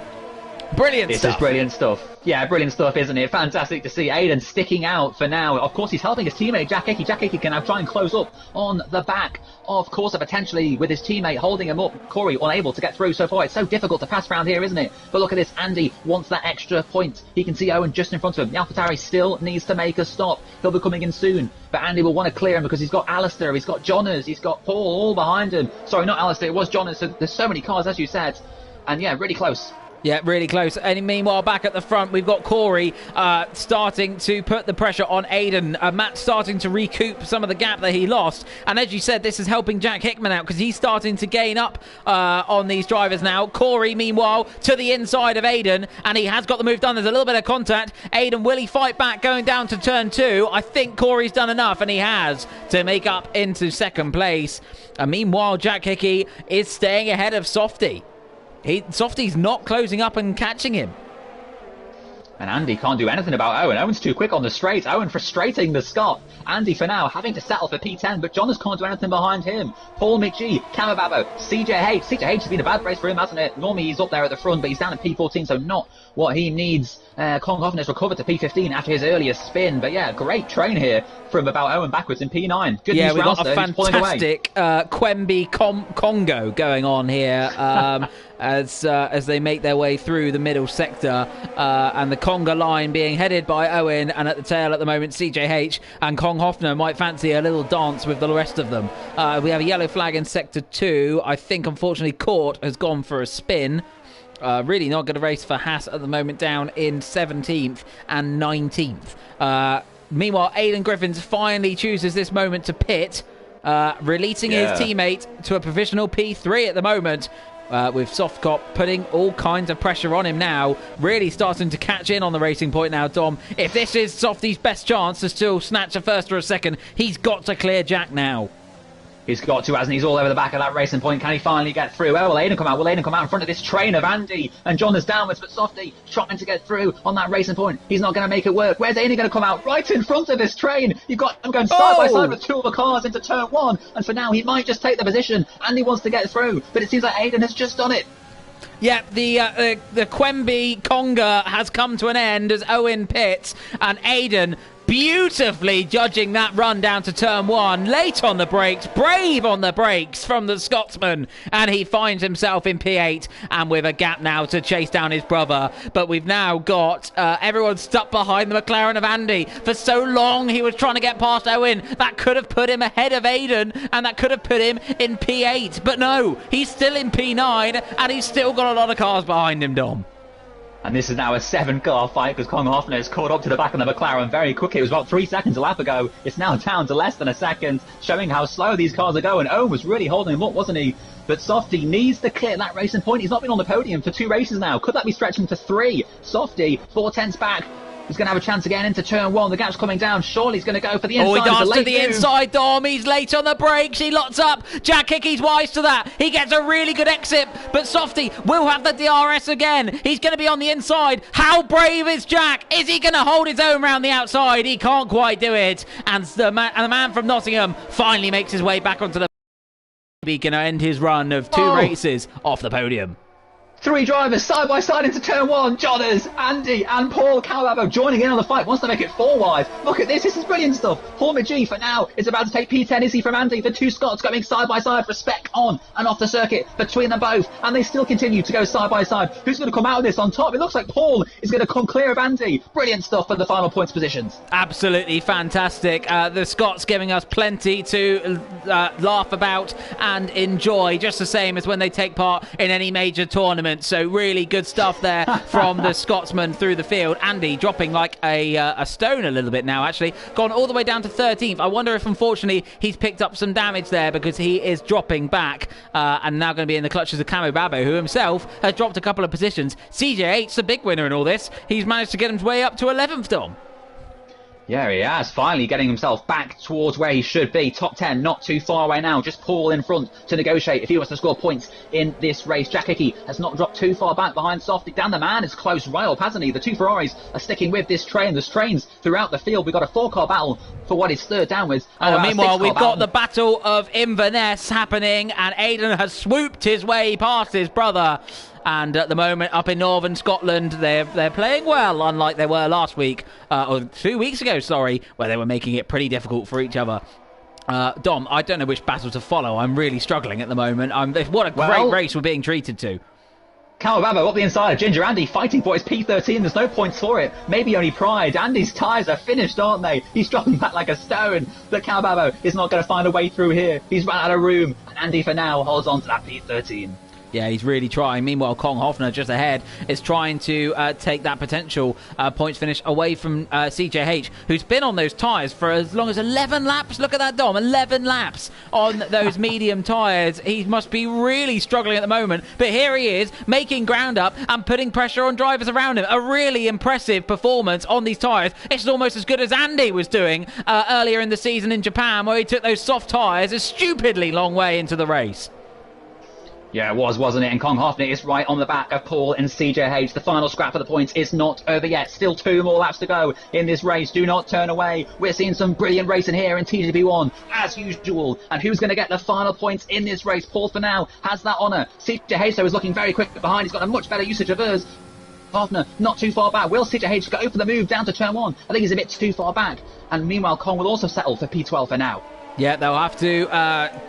Brilliant stuff. This is brilliant stuff. Yeah, brilliant stuff, isn't it? Fantastic to see Aiden sticking out for now. Of course, he's helping his teammate, Jack Hickey. Jack Hickey can now try and close up on the back of Corsa, potentially with his teammate holding him up. Corey unable to get through so far. It's so difficult to pass around here, isn't it? But look at this. Andy wants that extra point. He can see Owen just in front of him. The AlphaTauri still needs to make a stop. He'll be coming in soon. But Andy will want to clear him because he's got Alistair, he's got Johners, he's got Paul all behind him. Sorry, not Alistair, it was Johners. So there's so many cars, as you said. And yeah, really close. Yeah, really close. And meanwhile, back at the front, we've got Corey starting to put the pressure on Aiden. Matt starting to recoup some of the gap that he lost. And as you said, this is helping Jack Hickman out because he's starting to gain up on these drivers now. Corey, meanwhile, to the inside of Aiden, and he has got the move done. There's a little bit of contact. Aiden, will he fight back going down to turn 2? I think Corey's done enough, and he has, to make up into 2nd place. And meanwhile, Jack Hickey is staying ahead of Softy. Softy's not closing up and catching him. And Andy can't do anything about Owen. Owen's too quick on the straight. Owen frustrating the Scot. Andy, for now, having to settle for P10, but Jonas can't do anything behind him. Paul McGee, Kamababo, CJH. CJH has been a bad race for him, hasn't it? Normally he's up there at the front, but he's down at P14, so not what he needs. Konghoffen has recovered to P15 after his earlier spin. But yeah, great train here from about Owen backwards in P9. Good news we've got a fantastic Quemby Congo going on here as they make their way through the middle sector. And the Conga line being headed by Owen, and at the tail at the moment CJH, and Konghoffner might fancy a little dance with the rest of them. We have a yellow flag in sector 2. I think unfortunately Court has gone for a spin. Really not good a race for Haas at the moment, down in 17th and 19th. Meanwhile, Aidan Griffins finally chooses this moment to pit, releasing his teammate to a provisional P3 at the moment, with Softcop putting all kinds of pressure on him now, really starting to catch in on the racing point now, Dom. If this is Softy's best chance to still snatch a first or a second, he's got to clear Jack now. He's got to, hasn't he? He's all over the back of that racing point. Can he finally get through? Oh, will Aiden come out? Will Aiden come out in front of this train of Andy? And John is downwards, but Softy trying to get through on that racing point. He's not going to make it work. Where's Aiden going to come out? Right in front of this train. You've got him going side by side with 2 other cars into turn 1. And for now, he might just take the position. Andy wants to get through, but it seems like Aiden has just done it. Yeah, the Quemby Conga has come to an end as Owen pits, and Aiden beautifully judging that run down to turn 1, late on the brakes, brave on the brakes from the Scotsman, and he finds himself in P8 and with a gap now to chase down his brother. But we've now got everyone stuck behind the McLaren of Andy. For so long he was trying to get past Owen. That could have put him ahead of Aiden, and that could have put him in P8, but no, he's still in P9 and he's still got a lot of cars behind him, Dom. And this is now a 7-car fight because Konghoffen has caught up to the back of the McLaren very quickly. It was about 3 seconds a lap ago. It's now down to less than a second, showing how slow these cars are going. Owen was really holding him up, wasn't he? But Softy needs to clear that racing point. He's not been on the podium for 2 races now. Could that be stretching to 3? Softy, 4/10 back. He's going to have a chance again into turn 1. The gap's coming down. Surely he's going to go for the inside. Oh, he darts to the inside, Dom. He's late on the brakes. He locks up. Jack Hickey's wise to that. He gets a really good exit, but Softy will have the DRS again. He's going to be on the inside. How brave is Jack? Is he going to hold his own round the outside? He can't quite do it. And the man from Nottingham finally makes his way back onto the... He can end his run of 2 races off the podium. Three drivers side by side into turn one. Johners, Andy and Paul Calababo joining in on the fight. Wants to make it 4 wide. Look at this. This is brilliant stuff. Paul McGee for now is about to take P10 Izzy from Andy. The two Scots going side by side for spec on and off the circuit between them both. And they still continue to go side by side. Who's going to come out of this on top? It looks like Paul is going to come clear of Andy. Brilliant stuff for the final points positions. Absolutely fantastic. The Scots giving us plenty to laugh about and enjoy, just the same as when they take part in any major tournament. So really good stuff there from the Scotsman through the field. Andy dropping like a stone a little bit now, actually. Gone all the way down to 13th. I wonder if, unfortunately, he's picked up some damage there because he is dropping back and now going to be in the clutches of Camo Babo, who himself has dropped a couple of positions. CJ8's the big winner in all this. He's managed to get him way up to 11th, Dom. Yeah, he has. Finally getting himself back towards where he should be. Top 10, not too far away now. Just Paul in front to negotiate if he wants to score points in this race. Jack Hickey has not dropped too far back behind Softy. Dan the man is close right up, hasn't he? The two Ferraris are sticking with this train. There's trains throughout the field. We've got a 4-car battle for what is third downwards. Meanwhile, we've got the Battle of Inverness happening, and Aidan has swooped his way past his brother. And at the moment, up in northern Scotland, they're playing well, unlike they were last week, or 2 weeks ago, sorry, where they were making it pretty difficult for each other. Dom, I don't know which battle to follow. I'm really struggling at the moment. What a great race we're being treated to. Calababo up the inside of Ginger Andy, fighting for his P13. There's no points for it. Maybe only pride. Andy's tyres are finished, aren't they? He's dropping back like a stone. But Calababo is not going to find a way through here. He's run out of room. And Andy, for now, holds on to that P13. Yeah, he's really trying. Meanwhile, Kong Hoffner, just ahead, is trying to take that potential points finish away from CJH, who's been on those tyres for as long as 11 laps. Look at that, Dom. 11 laps on those medium tyres. He must be really struggling at the moment. But here he is, making ground up and putting pressure on drivers around him. A really impressive performance on these tyres. It's almost as good as Andy was doing earlier in the season in Japan, where he took those soft tyres a stupidly long way into the race. Yeah, it was, wasn't it? And Kong Hoffner is right on the back of Paul and CJH. The final scrap of the points is not over yet. Still 2 more laps to go in this race. Do not turn away. We're seeing some brilliant racing here in TGP1, as usual. And who's going to get the final points in this race? Paul, for now, has that honour. CJH, though, is looking very quick behind. He's got a much better usage of hers. Hoffner not too far back. Will CJH go for the move down to turn 1? I think he's a bit too far back. And meanwhile, Kong will also settle for P12 for now. Yeah, they'll have to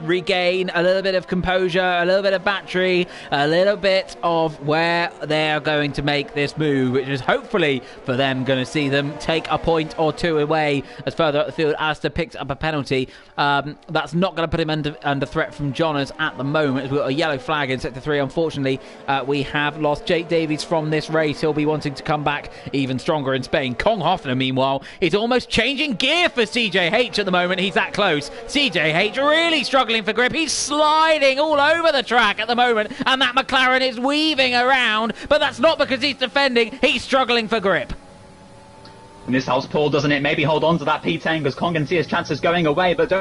regain a little bit of composure, a little bit of battery, a little bit of where they're going to make this move, which is hopefully for them going to see them take a point or two away as further up the field. Alistair picks up a penalty. That's not going to put him under threat from Jonas at the moment. We've got a yellow flag in Sector 3. Unfortunately, we have lost Jake Davies from this race. He'll be wanting to come back even stronger in Spain. Kong Hoffner, meanwhile, is almost changing gear for CJH at the moment. He's that close. CJH really struggling for grip. He's sliding all over the track at the moment, and that McLaren is weaving around, but that's not because he's defending. He's struggling for grip. And this helps Paul, doesn't it? Maybe hold on to that P10 because Kong can see his chances going away, but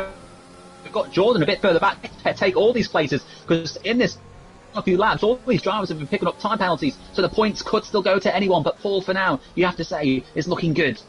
we've got Jordan a bit further back to take all these places, because in this a few laps, all these drivers have been picking up time penalties, so the points could still go to anyone, but Paul, for now, you have to say, is looking good.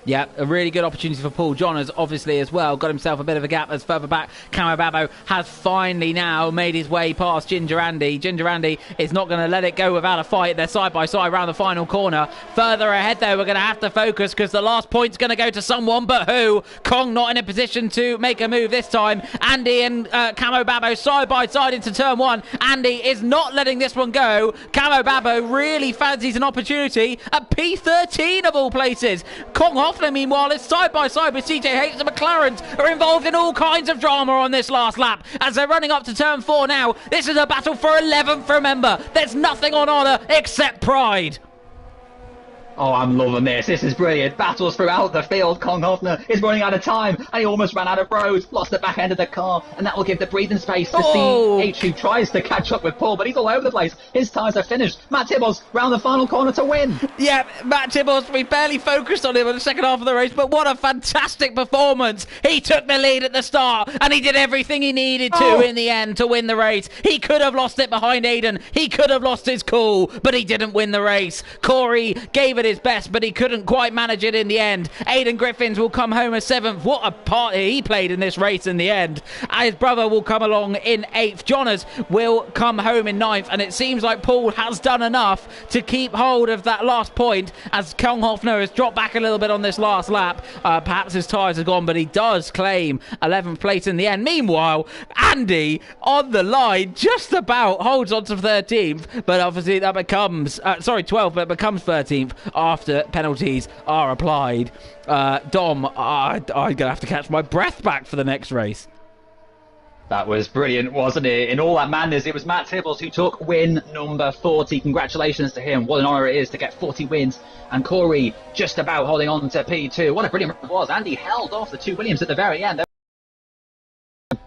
Yeah, a really good opportunity for Paul. John has obviously as well got himself a bit of a gap as further back. Camo Babo has finally now made his way past Ginger Andy. Ginger Andy is not going to let it go without a fight. They're side by side around the final corner. Further ahead, though, we're going to have to focus because the last point's going to go to someone, but who? Kong not in a position to make a move this time. Andy and Camo Babo side by side into turn 1. Andy is not letting this one go. Camo Babo really fancies an opportunity at P13 of all places. Kong Hoffner, meanwhile, is side by side with CJH. The McLarens are involved in all kinds of drama on this last lap as they're running up to turn 4 now. This is a battle for 11th, remember. There's nothing on honour except pride. Oh, I'm loving this. This is brilliant. Battles throughout the field. Kong Hoffner is running out of time, and he almost ran out of road. Lost the back end of the car, and that will give the breathing space to CH, who tries to catch up with Paul, but he's all over the place. His tyres are finished. Matt Tibbles round the final corner to win. Yeah, Matt Tibbles, we barely focused on him in the second half of the race, but what a fantastic performance. He took the lead at the start, and he did everything he needed to in the end to win the race. He could have lost it behind Aidan. He could have lost his cool, but he didn't win the race. Corey gave it with his best, but he couldn't quite manage it in the end. Aidan Griffiths will come home as 7th. What a part he played in this race in the end. His brother will come along in 8th. Jonas will come home in 9th, and it seems like Paul has done enough to keep hold of that last point as Konghoffner has dropped back a little bit on this last lap. Perhaps his tyres are gone, but he does claim 11th place in the end. Meanwhile, Andy on the line just about holds on to 13th, but obviously that becomes 12th, but it becomes 13th after penalties are applied. Dom, I'm gonna have to catch my breath back for the next race. That was brilliant, wasn't it? In all that madness, it was Matt Tibbles who took win number 40. Congratulations to him. What an honour it is to get 40 wins. And Corey just about holding on to P2. What a brilliant it was. Andy held off the two Williams at the very end. They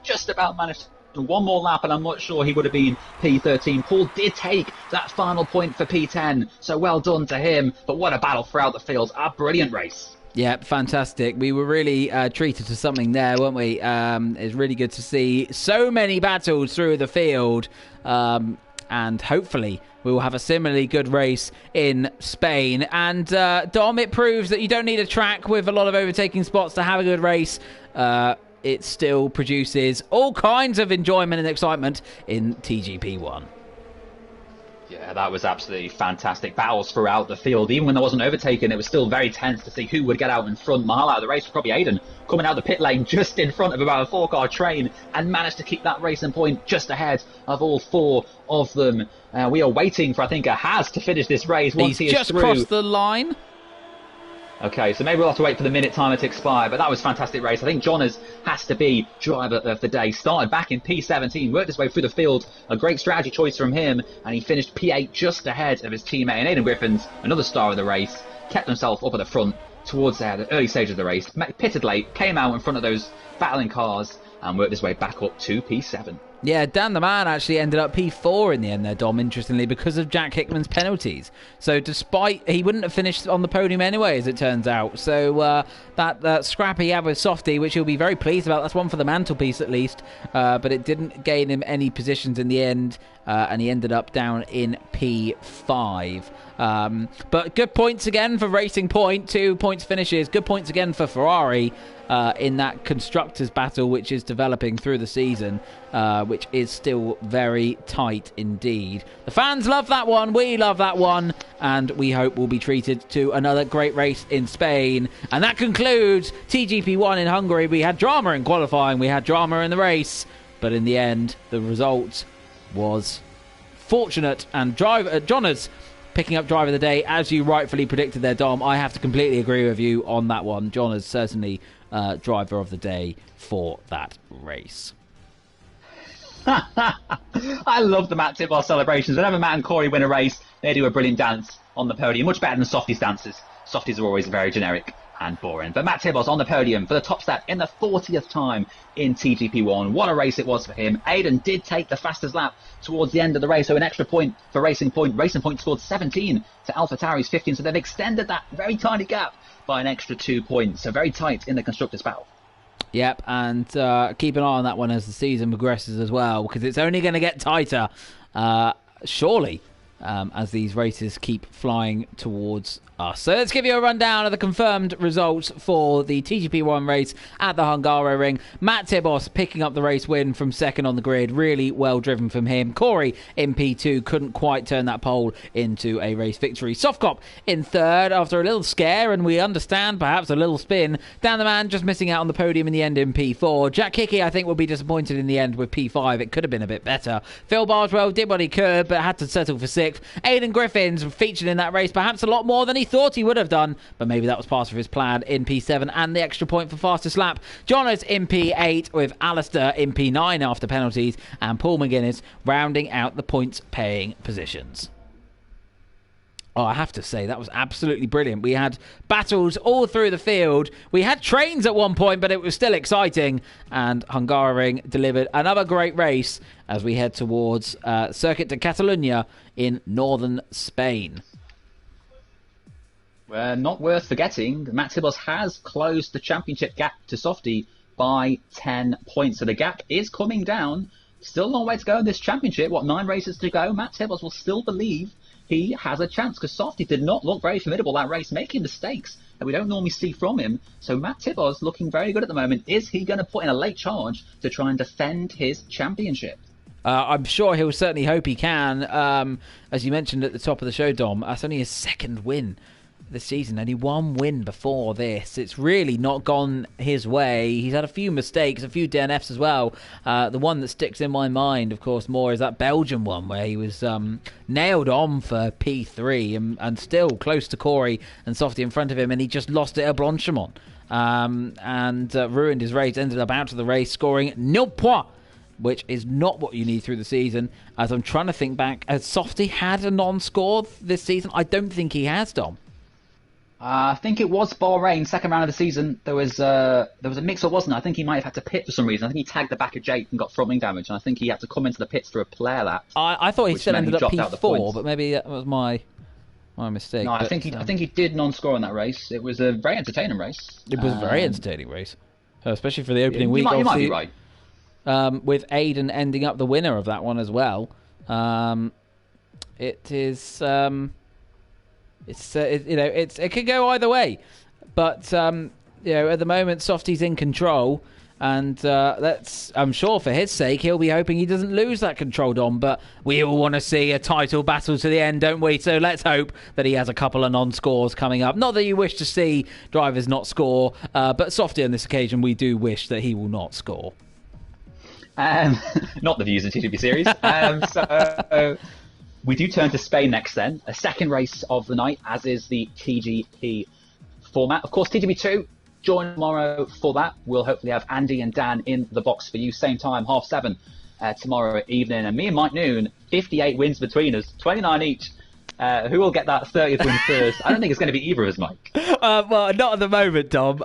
just about managed one more lap, and I'm not sure he would have been P13. Paul did take that final point for P10, so well done to him. But what a battle throughout the field. A brilliant race. Yeah, fantastic. We were really treated to something there, weren't we? It's really good to see so many battles through the field, and hopefully we will have a similarly good race in Spain. And Dom, it proves that you don't need a track with a lot of overtaking spots to have a good race. It still produces all kinds of enjoyment and excitement in TGP1. Yeah, that was absolutely fantastic. Battles throughout the field. Even when there wasn't overtaken, it was still very tense to see who would get out in front. My highlight of the race was probably Aidan, coming out the pit lane just in front of about a 4-car train and managed to keep that racing point just ahead of all 4 of them. We are waiting for, I think, a Haas to finish this race once he is just through. Crossed the line. Okay, so maybe we'll have to wait for the minute timer to expire, but that was a fantastic race. I think Jonas has to be driver of the day. Started back in P17, worked his way through the field. A great strategy choice from him, and he finished P8 just ahead of his teammate. And Aidan Griffiths, another star of the race, kept himself up at the front towards the early stage of the race. Pitted late, came out in front of those battling cars, and worked his way back up to P7. Yeah, Dan the Man actually ended up P4 in the end there, Dom, interestingly, because of Jack Hickman's penalties. So despite, he wouldn't have finished on the podium anyway, as it turns out. So that scrap he had with Softy, which he'll be very pleased about, that's one for the mantelpiece at least, but it didn't gain him any positions in the end, and he ended up down in P5. But good points again for Racing Point, 2 points finishes. Good points again for Ferrari in that constructors battle which is developing through the season, which is still very tight indeed. The fans love that one, we love that one, and we hope we'll be treated to another great race in Spain. And that concludes TGP1 in Hungary. We had drama in qualifying, we had drama in the race, but in the end the result was fortunate, and Jonas picking up driver of the day, as you rightfully predicted there, Dom. I have to completely agree with you on that one. John is certainly driver of the day for that race. I love the Matt Tibble celebrations. Whenever Matt and Corey win a race, they do a brilliant dance on the podium. Much better than Softy's dances. Softies are always very generic and boring. But Matt Tibbles on the podium for the top step in the 40th time in TGP1. What a race it was for him. Aidan did take the fastest lap towards the end of the race, so an extra point for Racing Point. Racing Point scored 17 to AlphaTauri's 15, so they've extended that very tiny gap by an extra 2 points. So very tight in the constructors' battle. Yep, and keep an eye on that one as the season progresses as well, because it's only going to get tighter, surely, as these races keep flying towards us. So let's give you a rundown of the confirmed results for the TGP1 race at the Hungaroring. Matt Tibos picking up the race win from second on the grid. Really well driven from him. Corey in P2 couldn't quite turn that pole into a race victory. Softcop in third after a little scare, and we understand perhaps a little spin. Dan the Man just missing out on the podium in the end in P4. Jack Hickey, I think, will be disappointed in the end with P5. It could have been a bit better. Phil Bardwell did what he could, but had to settle for sixth. Aidan Griffiths featured in that race perhaps a lot more than he thought he would have done, but maybe that was part of his plan in P7, and the extra point for fastest lap. Jonas in P8 with Alistair in P9 after penalties, and Paul McGuinness rounding out the points paying positions. Oh, I have to say, that was absolutely brilliant. We had battles all through the field. We had trains at one point, but it was still exciting. And Hungaroring delivered another great race as we head towards Circuit de Catalunya in northern Spain. Not worth forgetting, Matt Tibos has closed the championship gap to Softy by 10 points. So the gap is coming down. Still a long way to go in this championship. 9 races to go? Matt Tibos will still believe he has a chance, because Softy did not look very formidable that race, making mistakes that we don't normally see from him. So Matt Tibbor's looking very good at the moment. Is he going to put in a late charge to try and defend his championship? I'm sure he'll certainly hope he can. As you mentioned at the top of the show, Dom, that's only his second win this season. Only one win before this. It's really not gone his way. He's had a few mistakes, a few DNFs as well. The one that sticks in my mind, of course, more is that Belgian one where he was nailed on for P3 and still close to Corey and Softy in front of him, and he just lost it at Blanchimont and ruined his race. Ended up out of the race scoring 0 points, which is not what you need through the season. As I'm trying to think back, has Softy had a non-score this season? I don't think he has, Dom. I think it was Bahrain, second round of the season. There was a mix-up, wasn't there? I think he might have had to pit for some reason. I think he tagged the back of Jake and got front wing damage, and I think he had to come into the pits for a player lap. I thought he still ended up P4, but maybe that was my mistake. No, I think he did non-score in that race. It was a very entertaining race. It was a very entertaining race, especially for the opening week. You might be right. With Aiden ending up the winner of that one as well. It is, it could go either way, but at the moment Softy's in control, and I'm sure for his sake he'll be hoping he doesn't lose that control, Dom. But we all want to see a title battle to the end, don't we? So let's hope that he has a couple of non-scores coming up. Not that you wish to see drivers not score, but Softy on this occasion we do wish that he will not score. Not the views of TGPSeries. So we do turn to Spain next then. A second race of the night, as is the TGP format. Of course, TGP2, join tomorrow for that. We'll hopefully have Andy and Dan in the box for you. Same time, 7:30 tomorrow evening. And me and Mike Noon, 58 wins between us, 29 each. Who will get that 30th win first? I don't think it's going to be either of us, Mike. Well, not at the moment, Dom.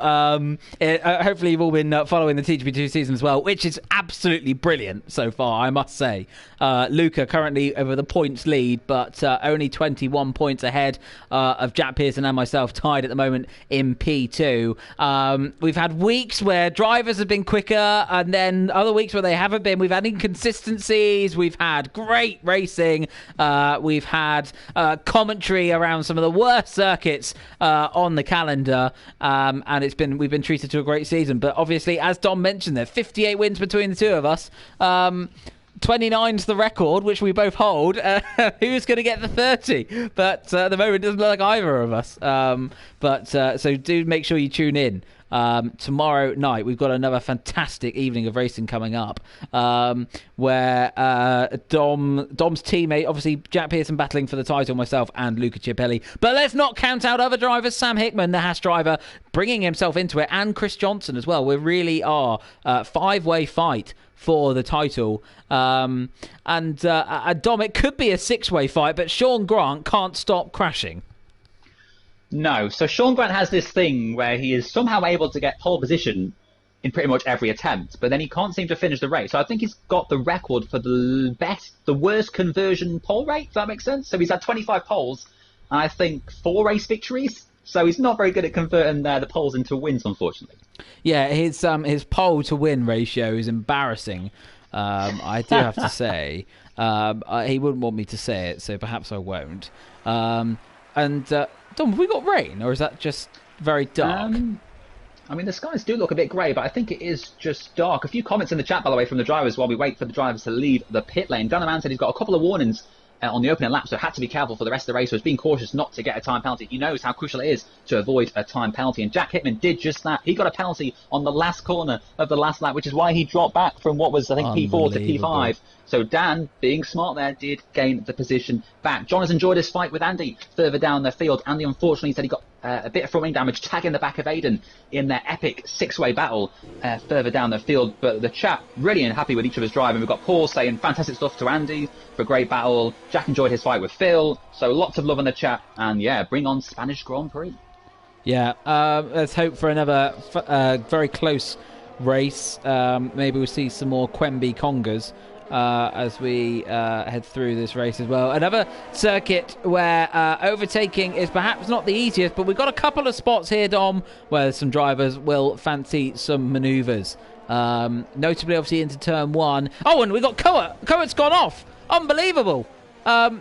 Hopefully you've all been following the TGP2 season as well, which is absolutely brilliant so far, I must say. Luca currently over the points lead, but only 21 points ahead of Jack Pearson and myself, tied at the moment in P2. We've had weeks where drivers have been quicker, and then other weeks where they haven't been. We've had inconsistencies. We've had great racing. We've had commentary around some of the worst circuits on the calendar, and we've been treated to a great season. But obviously, as Dom mentioned, there 58 wins between the two of us. 29's the record, which we both hold. Who's going to get the 30? But at the moment, it doesn't look like either of us. So do make sure you tune in. Tomorrow night we've got another fantastic evening of racing coming up, where Dom's teammate, obviously Jack Pearson battling for the title, myself and Luca Chiappelli, but let's not count out other drivers. Sam Hickman, the Haas driver, bringing himself into it, and Chris Johnson as well. We really are a five-way fight for the title, and Dom, it could be a six-way fight, but Sean Grant can't stop crashing. No, so Sean Grant has this thing where he is somehow able to get pole position in pretty much every attempt, but then he can't seem to finish the race. So I think he's got the record for the worst conversion pole rate, if that makes sense. So he's had 25 poles, and I think 4 race victories. So he's not very good at converting the poles into wins, unfortunately. Yeah, his pole to win ratio is embarrassing. I do have to say. He wouldn't want me to say it, so perhaps I won't. Dom, have we got rain, or is that just very dark? I mean, the skies do look a bit grey, but I think it is just dark. A few comments in the chat, by the way, from the drivers while we wait for the drivers to leave the pit lane. Dan said he's got a couple of warnings on the opening lap, so had to be careful for the rest of the race. So he's being cautious not to get a time penalty. He knows how crucial it is to avoid a time penalty, and Jack Hickman did just that. He got a penalty on the last corner of the last lap, which is why he dropped back from what was, I think, P4 to P5. So Dan, being smart there, did gain the position back. John has enjoyed his fight with Andy further down the field. Andy, unfortunately, said he got a bit of front wing damage, tagging the back of Aiden in their epic six-way battle further down the field. But the chat really happy with each of us driving. We've got Paul saying fantastic stuff to Andy for a great battle. Jack enjoyed his fight with Phil. So lots of love in the chat. And yeah, bring on Spanish Grand Prix. Yeah, let's hope for another very close race. Maybe we'll see some more Quemby Congas as we head through this race as well. Another circuit where overtaking is perhaps not the easiest, but we've got a couple of spots here, Dom, where some drivers will fancy some manoeuvres. Notably, obviously, into turn 1. Oh, and we got Coet's gone off. Unbelievable.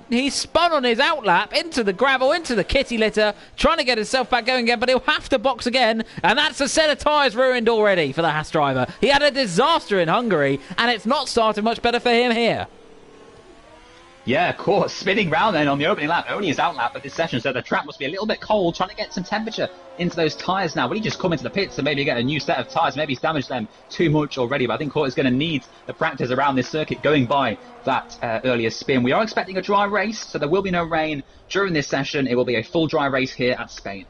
He spun on his outlap into the gravel, into the kitty litter, trying to get himself back going again, but he'll have to box again, and that's a set of tyres ruined already for the Haas driver. He had a disaster in Hungary, and it's not started much better for him here. Yeah, of course. Spinning round then on the opening lap, only his outlap of this session, so the track must be a little bit cold, trying to get some temperature into those tyres now. Will he just come into the pits and maybe get a new set of tyres? Maybe he's damaged them too much already, but I think Court's going to need the practice around this circuit going by that earlier spin. We are expecting a dry race, so there will be no rain during this session. It will be a full dry race here at Spain.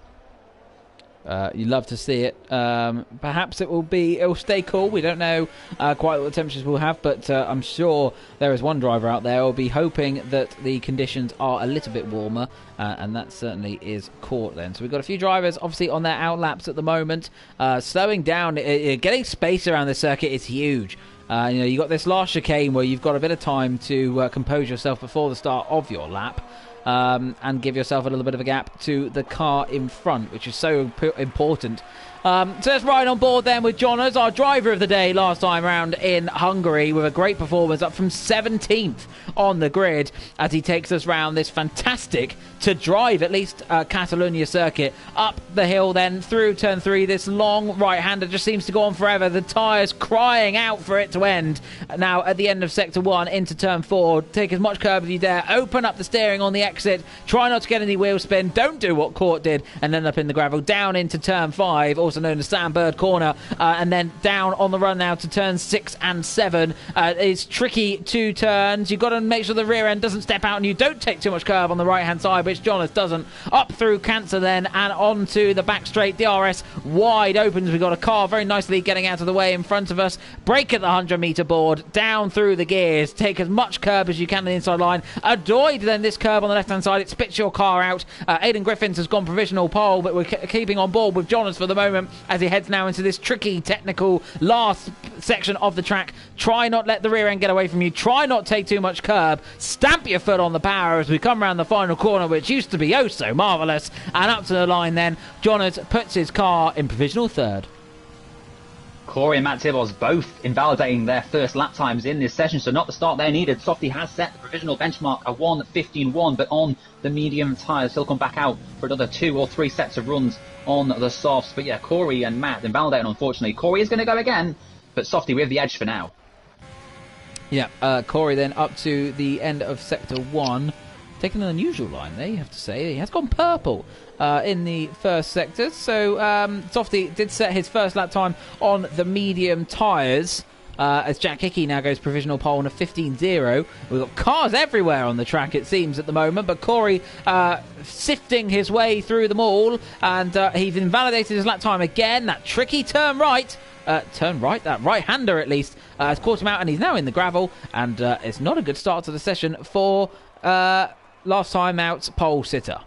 You love to see it. Perhaps it'll stay cool. We don't know quite what the temperatures will have, but I'm sure there is one driver out there who will be hoping that the conditions are a little bit warmer, and that certainly is Court then. So we've got a few drivers obviously on their outlaps at the moment, slowing down. Getting space around the circuit is huge. You got this last chicane where you've got a bit of time to compose yourself before the start of your lap. And give yourself a little bit of a gap to the car in front, which is so important. So let's ride on board then with Jonas, our driver of the day last time round in Hungary, with a great performance, up from 17th on the grid as he takes us round this fantastic, to drive at least, Catalonia circuit. Up the hill then through turn 3, this long right-hander just seems to go on forever. The tyres crying out for it to end. Now at the end of sector 1 into turn 4, take as much curb as you dare, open up the steering on the exit, try not to get any wheel spin, don't do what Court did and end up in the gravel, down into turn 5, also known as Sandbird Corner, and then down on the run now to turns 6 and 7. It's tricky 2 turns. You've got to make sure the rear end doesn't step out and you don't take too much curb on the right hand side, which Jonas doesn't. Up through Cancer then and onto the back straight. DRS wide opens. We've got a car very nicely getting out of the way in front of us. Brake at the 100-metre board, down through the gears, take as much curb as you can on the inside line. Avoid then this curb on the left hand side, it spits your car out. Aidan Griffiths has gone provisional pole, but we're keeping on board with Jonas for the moment as he heads now into this tricky technical last section of the track. Try not let the rear end get away from you, try not take too much curb, stamp your foot on the power as we come around the final corner, which used to be oh so marvellous, and up to the line then Jonas puts his car in provisional 3rd. Corey and Matt Tibbles both invalidating their first lap times in this session, so not the start they needed. Softy has set the provisional benchmark a 1:15.1, but on the medium tyres he'll come back out for another 2 or 3 sets of runs on the softs. But yeah, Corey and Matt invalidating, unfortunately. Corey is going to go again, but Softy with the edge for now. Yeah, Corey then up to the end of sector 1, taking an unusual line there, you have to say. He has gone purple in the first sector. So Softy did set his first lap time on the medium tyres. As Jack Hickey now goes provisional pole on a 15.0. We've got cars everywhere on the track, it seems, at the moment. But Corey sifting his way through them all. And he's invalidated his lap time again. That tricky turn right. That right-hander at least, has caught him out. And he's now in the gravel. And it's not a good start to the session for last time out pole sitter.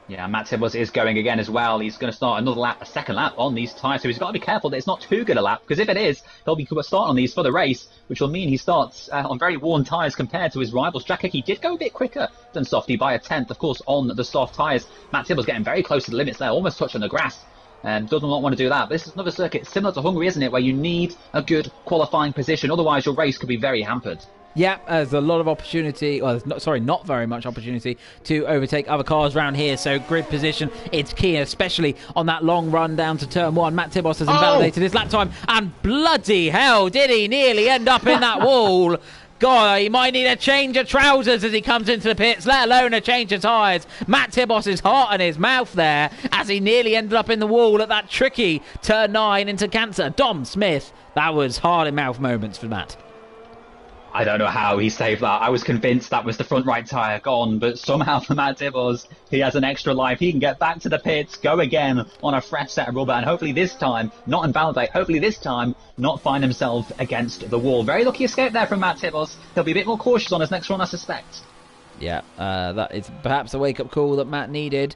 Yeah, Matt Tibbles is going again as well. He's going to start another lap, a second lap on these tyres. So he's got to be careful that it's not too good a lap, because if it is, he'll be starting on these for the race, which will mean he starts on very worn tyres compared to his rivals. Jack Hickey did go a bit quicker than Softy by a 10th, of course, on the soft tyres. Matt Tibbles getting very close to the limits there, almost touching the grass. And does not want to do that. But this is another circuit similar to Hungary, isn't it, where you need a good qualifying position. Otherwise, your race could be very hampered. Yeah, there's a lot of opportunity, not very much opportunity to overtake other cars around here, so grid position, it's key, especially on that long run down to turn 1. Matt Tibos has invalidated his lap time, and bloody hell, did he nearly end up in that wall. God, he might need a change of trousers as he comes into the pits, let alone a change of tyres. Matt Tibos' heart in his mouth there as he nearly ended up in the wall at that tricky turn 9 into Cancer. Dom Smith, that was hard in mouth moments for Matt. I don't know how he saved that. I was convinced that was the front right tyre gone, but somehow for Matt Tibbles, he has an extra life. He can get back to the pits, go again on a fresh set of rubber, and hopefully this time, not invalidate, hopefully this time, not find himself against the wall. Very lucky escape there from Matt Tibbles. He'll be a bit more cautious on his next run, I suspect. Yeah, that is perhaps a wake-up call that Matt needed.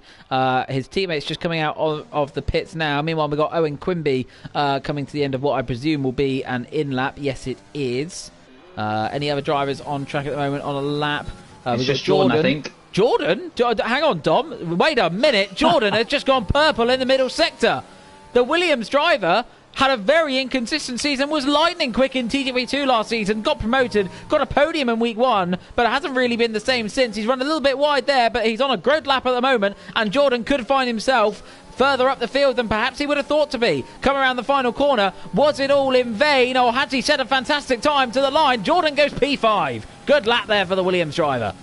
His teammates just coming out of the pits now. Meanwhile, we've got Owen Quimby coming to the end of what I presume will be an in-lap. Yes, it is. Any other drivers on track at the moment on a lap? It's just Jordan, I think. Jordan? Hang on, Dom. Wait a minute. Jordan has just gone purple in the middle sector. The Williams driver had a very inconsistent season, was lightning quick in TGP2 last season, got promoted, got a podium in week 1, but it hasn't really been the same since. He's run a little bit wide there, but he's on a great lap at the moment, and Jordan could find himself further up the field than perhaps he would have thought to be. Come around the final corner. Was it all in vain, or had he set a fantastic time to the line? Jordan goes P5. Good lap there for the Williams driver.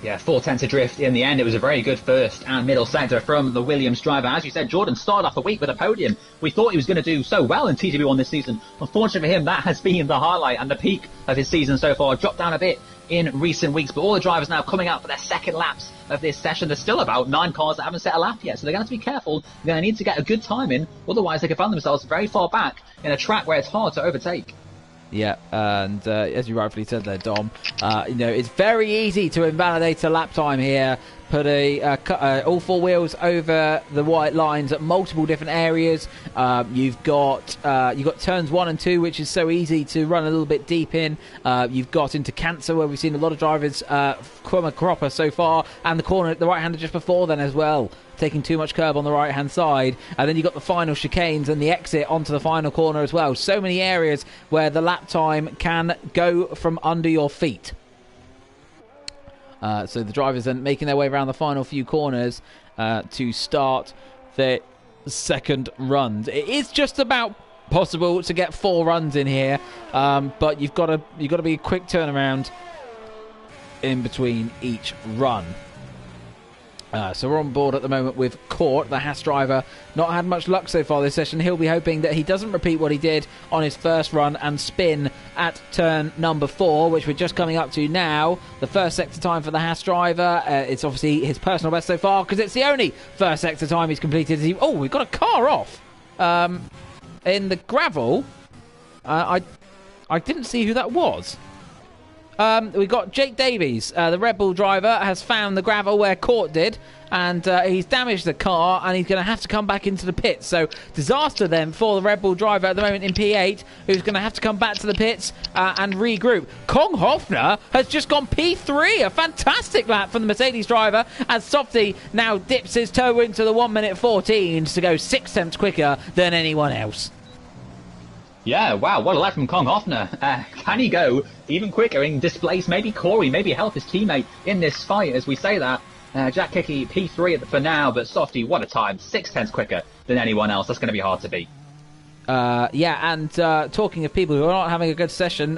Yeah, 4/10 adrift in the end. It was a very good first and middle sector from the Williams driver. As you said, Jordan started off the week with a podium. We thought he was going to do so well in TGP1 this season. Unfortunately for him, that has been the highlight and the peak of his season so far. Dropped down a bit in recent weeks, but all the drivers now coming out for their second laps of this session. There's still about 9 cars that haven't set a lap yet, so they're going to have to be careful. They're going to need to get a good time in, otherwise they could find themselves very far back in a track where it's hard to overtake. Yeah, and as you rightfully said there, Dom, it's very easy to invalidate a lap time here. Put all 4 wheels over the white lines at multiple different areas. You've got turns 1 and 2, which is so easy to run a little bit deep in. You've got into Cancer, where we've seen a lot of drivers come a cropper so far, and the corner, the right-hander just before then as well, taking too much curb on the right-hand side. And then you've got the final chicanes and the exit onto the final corner as well. So many areas where the lap time can go from under your feet. So the drivers are making their way around the final few corners to start their second runs. It is just about possible to get 4 runs in here, but you've got to be a quick turnaround in between each run. So we're on board at the moment with Court, the Haas driver. Not had much luck so far this session. He'll be hoping that he doesn't repeat what he did on his first run and spin at turn number 4, which we're just coming up to now. The first sector time for the Haas driver. It's obviously his personal best so far, because it's the only first sector time he's completed. We've got a car off in the gravel. I didn't see who that was. We've got Jake Davies, the Red Bull driver, has found the gravel where Court did, and he's damaged the car, and he's going to have to come back into the pits. So disaster then for the Red Bull driver at the moment in P8, who's going to have to come back to the pits and regroup. Kong Hofner has just gone P3, a fantastic lap from the Mercedes driver, as Softy now dips his toe into the 1 minute 14 to go 6 tenths quicker than anyone else. Yeah, wow, what a lap from Kong Hofner. Can he go even quicker and displace maybe Corey, maybe help his teammate in this fight as we say that? Jack Hickey P3 for now, but Softy, what a time. 6 tenths quicker than anyone else. That's going to be hard to beat. And talking of people who are not having a good session,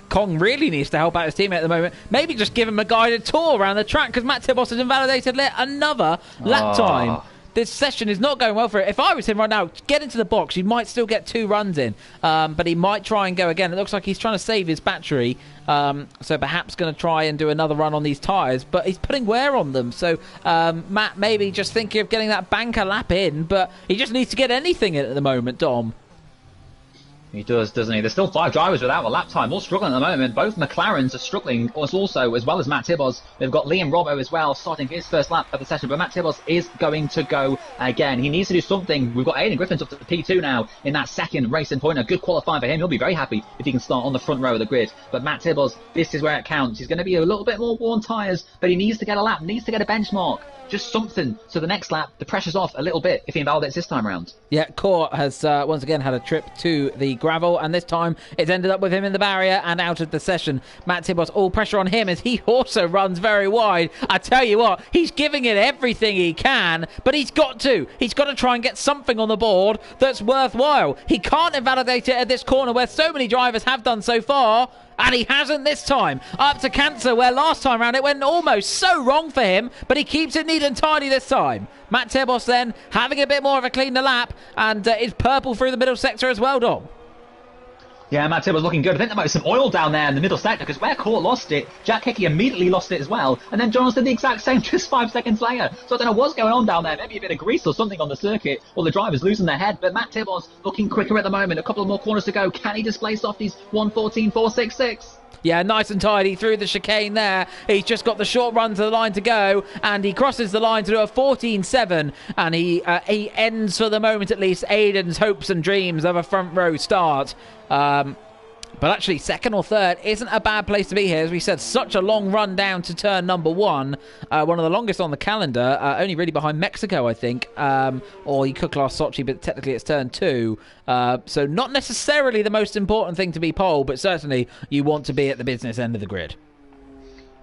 Kong really needs to help out his teammate at the moment. Maybe just give him a guided tour around the track, because Matt Tibos has invalidated another lap time. This session is not going well for it. If I was him right now, get into the box. You might still get 2 runs in, but he might try and go again. It looks like he's trying to save his battery, so perhaps going to try and do another run on these tyres, but he's putting wear on them. So Matt maybe just thinking of getting that banker lap in, but he just needs to get anything in at the moment, Dom. He does, doesn't he? There's still 5 drivers without a lap time, all struggling at the moment. Both McLarens are struggling also, as well as Matt Tibos. They've got Liam Robbo as well, starting his first lap of the session, but Matt Tibos is going to go again. He needs to do something. We've got Aidan Griffin's up to P2 now in that second racing point. A good qualifying for him. He'll be very happy if he can start on the front row of the grid. But Matt Tibos, this is where it counts. He's going to be a little bit more worn tyres, but he needs to get a lap, needs to get a benchmark. Just something, so the next lap, the pressure's off a little bit if he invalidates this time around. Yeah, Court has once again had a trip to the gravel, and this time it's ended up with him in the barrier and out of the session. Matt Tibos, all pressure on him as he also runs very wide. I tell you what, he's giving it everything he can, but he's got to try and get something on the board that's worthwhile. He can't invalidate it at this corner where so many drivers have done so far. And he hasn't this time. Up to Cancer, where last time round it went almost so wrong for him, but he keeps it neat and tidy this time. Matt Tibos then having a bit more of a cleaner lap, and is purple through the middle sector as well, Dom. Yeah, Matt Tibos looking good. I think there might be some oil down there in the middle sector, because where Court lost it, Jack Hickey immediately lost it as well. And then Jonas did the exact same just 5 seconds later. So I don't know what's going on down there. Maybe a bit of grease or something on the circuit, or the driver's losing their head. But Matt Tibos looking quicker at the moment. A couple of more corners to go. Can he displace Softy's 1:14.466? Yeah, nice and tidy through the chicane there. He's just got the short run to the line to go, and he crosses the line to do a 14.7, and he ends, for the moment at least, Aidan's hopes and dreams of a front row start. But But actually, second or third isn't a bad place to be here. As we said, such a long run down to turn number one. One of the longest on the calendar, only really behind Mexico, I think. Or you could class Sochi, but technically it's turn 2. So not necessarily the most important thing to be pole, but certainly you want to be at the business end of the grid.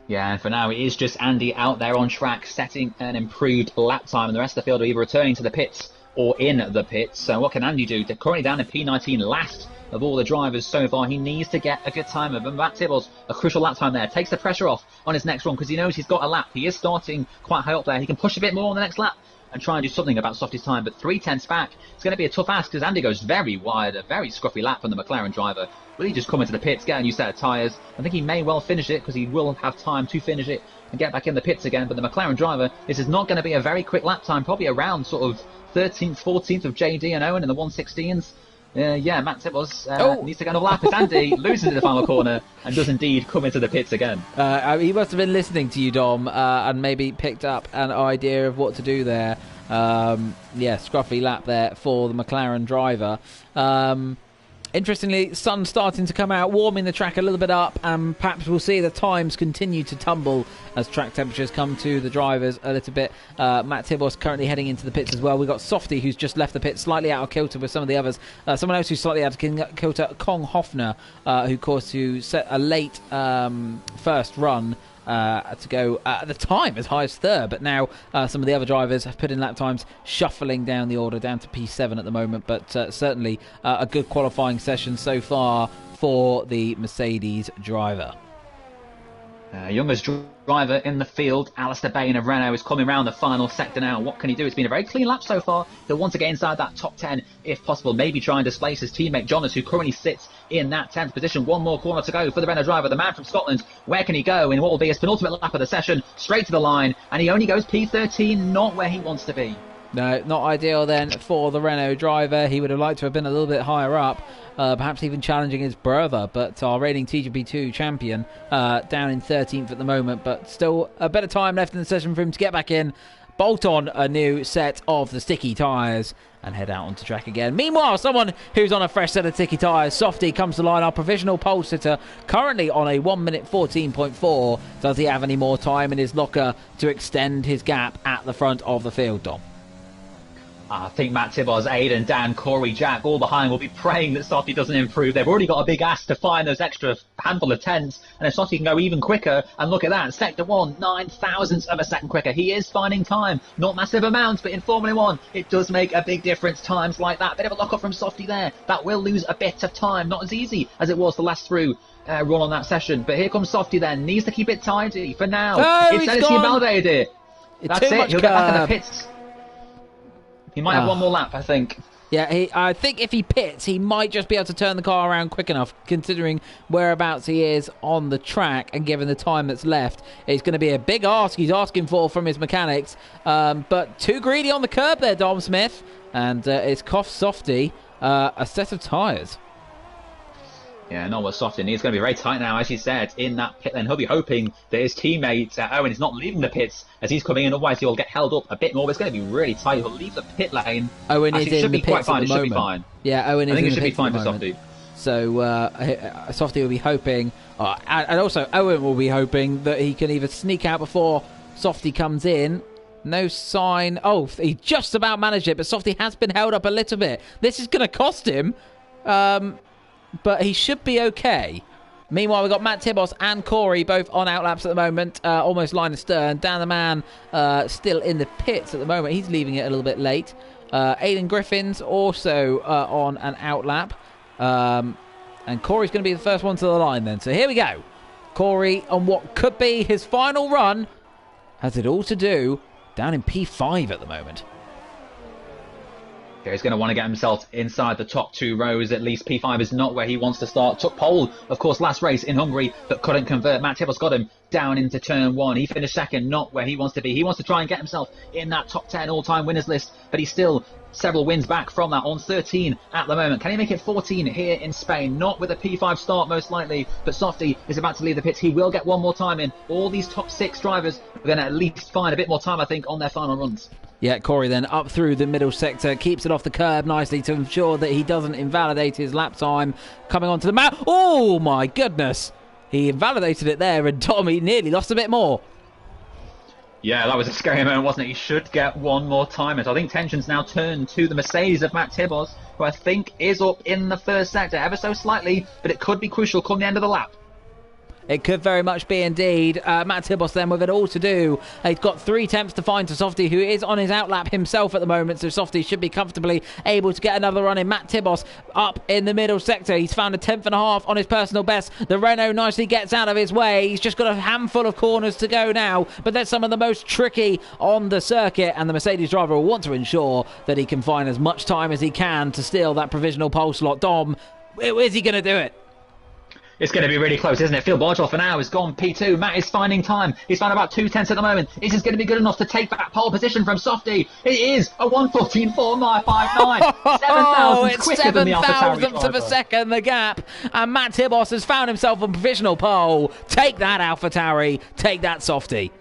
Yeah, and for now, it is just Andy out there on track, setting an improved lap time, and the rest of the field are either returning to the pits or in the pits. So what can Andy do? They're currently down in P19, last of all the drivers so far. He needs to get a good time of, and Matt Tibbles, a crucial lap time there, takes the pressure off on his next run because he knows he's got a lap. He is starting quite high up there. He can push a bit more on the next lap and try and do something about Softy's time, but 3/10 back, it's going to be a tough ask because Andy goes very wide, a very scruffy lap from the McLaren driver. Will he just come into the pits, get a new set of tyres? I think he may well finish it because he will have time to finish it and get back in the pits again, but the McLaren driver, this is not going to be a very quick lap time, probably around sort of 13th, 14th of JD and Owen in the 116s. Yeah, Matt Tibbles needs to get another lap as Andy loses in the final corner and does indeed come into the pits again. He must have been listening to you, Dom, and maybe picked up an idea of what to do there. Yeah, scruffy lap there for the McLaren driver. Interestingly, sun starting to come out, warming the track a little bit up, and perhaps we'll see the times continue to tumble as track temperatures come to the drivers a little bit. Matt Tibbles currently heading into the pits as well. We've got Softy, who's just left the pit, slightly out of kilter with some of the others. Someone else who's slightly out of kilter, Kong Hoffner, who set a late first run to go at the time as high as third, but now some of the other drivers have put in lap times shuffling down the order down to P7 at the moment, but certainly a good qualifying session so far for the Mercedes driver. Youngest driver in the field, Alistair Bain of Renault, is coming around the final sector now. What can he do? It's been a very clean lap so far. He'll want to get inside that top 10 if possible. Maybe try and displace his teammate Jonas, who currently sits in that 10th position. One more corner to go for the Renault driver, the man from Scotland. Where can he go in what will be his penultimate lap of the session? Straight to the line, and he only goes P13, not where he wants to be. No, not ideal then for the Renault driver. He would have liked to have been a little bit higher up, perhaps even challenging his brother, but our reigning TGP2 champion down in 13th at the moment, but still a bit of time left in the session for him to get back in, bolt on a new set of the sticky tyres and head out onto track again. Meanwhile, someone who's on a fresh set of sticky tyres, Softy, comes to line, our provisional pole sitter, currently on a 1 minute 14.4. Does he have any more time in his locker to extend his gap at the front of the field, Dom? I think Matt Tibbles, Aidan, Dan, Corey, Jack, all behind will be praying that Softy doesn't improve. They've already got a big ask to find those extra handful of tenths, and if Softy can go even quicker, and look at that, Sector 1, 9 thousandths of a second quicker. He is finding time, not massive amounts, but in Formula 1, it does make a big difference, times like that. Bit of a lock-up from Softy there. That will lose a bit of time, not as easy as it was the last through run on that session. But here comes Softy then, needs to keep it tidy for now. Oh, It's Edison Balde. That's it, he'll get back in the pits. He might have one more lap, I think. Yeah, I think if he pits, he might just be able to turn the car around quick enough, considering whereabouts he is on the track and given the time that's left. It's going to be a big ask he's asking for from his mechanics, but too greedy on the curb there, Dom Smith, and it's cost Softy a set of tyres. Yeah, not what Softy needs. It's going to be very tight now, as you said, in that pit lane. He'll be hoping that his teammate Owen is not leaving the pits as he's coming in, otherwise he'll get held up a bit more. But it's going to be really tight. He'll leave the pit lane. Owen is in the pits at the moment. It should be fine. Yeah, Owen is in the pits. I think it should be fine for Softy. So Softy will be hoping, and also Owen will be hoping that he can either sneak out before Softy comes in. No sign. Oh, he just about managed it, but Softy has been held up a little bit. This is going to cost him. But he should be okay. Meanwhile, we've got Matt Tibbles and Corey both on outlaps at the moment, almost line astern. Dan the Man still in the pits at the moment. He's leaving it a little bit late. Aidan Griffin's also on an outlap. And Corey's going to be the first one to the line then. So here we go. Corey on what could be his final run has it all to do down in P5 at the moment. He's going to want to get himself inside the top 2 rows. At least P5 is not where he wants to start. Took pole, of course, last race in Hungary, but couldn't convert. Matt Tibbles got him down into turn 1. He finished second, not where he wants to be. He wants to try and get himself in that top 10 all-time winners list, but he's still several wins back from that, on 13 at the moment. Can he make it 14 here in Spain? Not with a P5 start, most likely, but Softy is about to leave the pits. He will get one more time in. All these top 6 drivers are going to at least find a bit more time, I think, on their final runs. Yeah, Corey then up through the middle sector, keeps it off the curb nicely to ensure that he doesn't invalidate his lap time. Coming onto the map. Oh, my goodness. He invalidated it there, and Tommy nearly lost a bit more. Yeah, that was a scary moment, wasn't it? He should get one more time. So I think tensions now turn to the Mercedes of Matt Tibos, who I think is up in the first sector ever so slightly, but it could be crucial come the end of the lap. It could very much be indeed. Matt Tibos then with it all to do. He's got 3 attempts to find to Softy, who is on his outlap himself at the moment, so Softy should be comfortably able to get another run in. Matt Tibos up in the middle sector. He's found a 10th and a half on his personal best. The Renault nicely gets out of his way. He's just got a handful of corners to go now, but that's some of the most tricky on the circuit, and the Mercedes driver will want to ensure that he can find as much time as he can to steal that provisional pole slot. Dom, is he going to do it? It's going to be really close, isn't it? Phil Bargel for now has gone P2. Matt is finding time. He's found about 2/10 at the moment. Is this going to be good enough to take back pole position from Softy? It is a 1:14.459. 7,000 it's quicker than the AlphaTauri 7,000ths of a second, the gap. And Matt Tibos has found himself on provisional pole. Take that, AlphaTauri. Take that, Softy.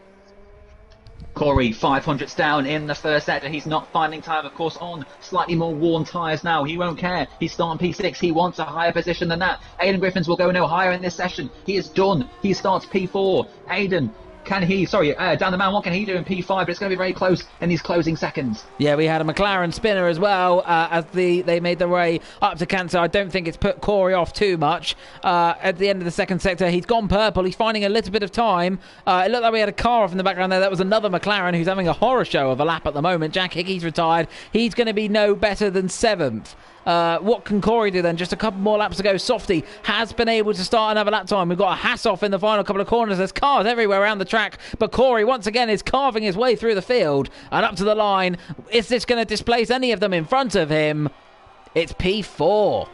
Corey, 500s down in the first sector. He's not finding time, of course, on slightly more worn tyres now. He won't care. He's starting P6. He wants a higher position than that. Aidan Griffiths will go no higher in this session. He is done. He starts P4. Aidan, down the man, what can he do in P5? But it's going to be very close in these closing seconds. Yeah, we had a McLaren spinner as well as they made their way up to Cancer. I don't think it's put Corey off too much. At the end of the second sector, he's gone purple. He's finding a little bit of time. It looked like we had a car off in the background there. That was another McLaren who's having a horror show of a lap at the moment. Jack Hickey's retired. He's going to be no better than 7th. What can Corey do then? Just a couple more laps to go. Softy has been able to start another lap time. We've got a Haas-off in the final couple of corners. There's cars everywhere around the track, but Corey once again is carving his way through the field and up to the line. Is this going to displace any of them in front of him? It's P4.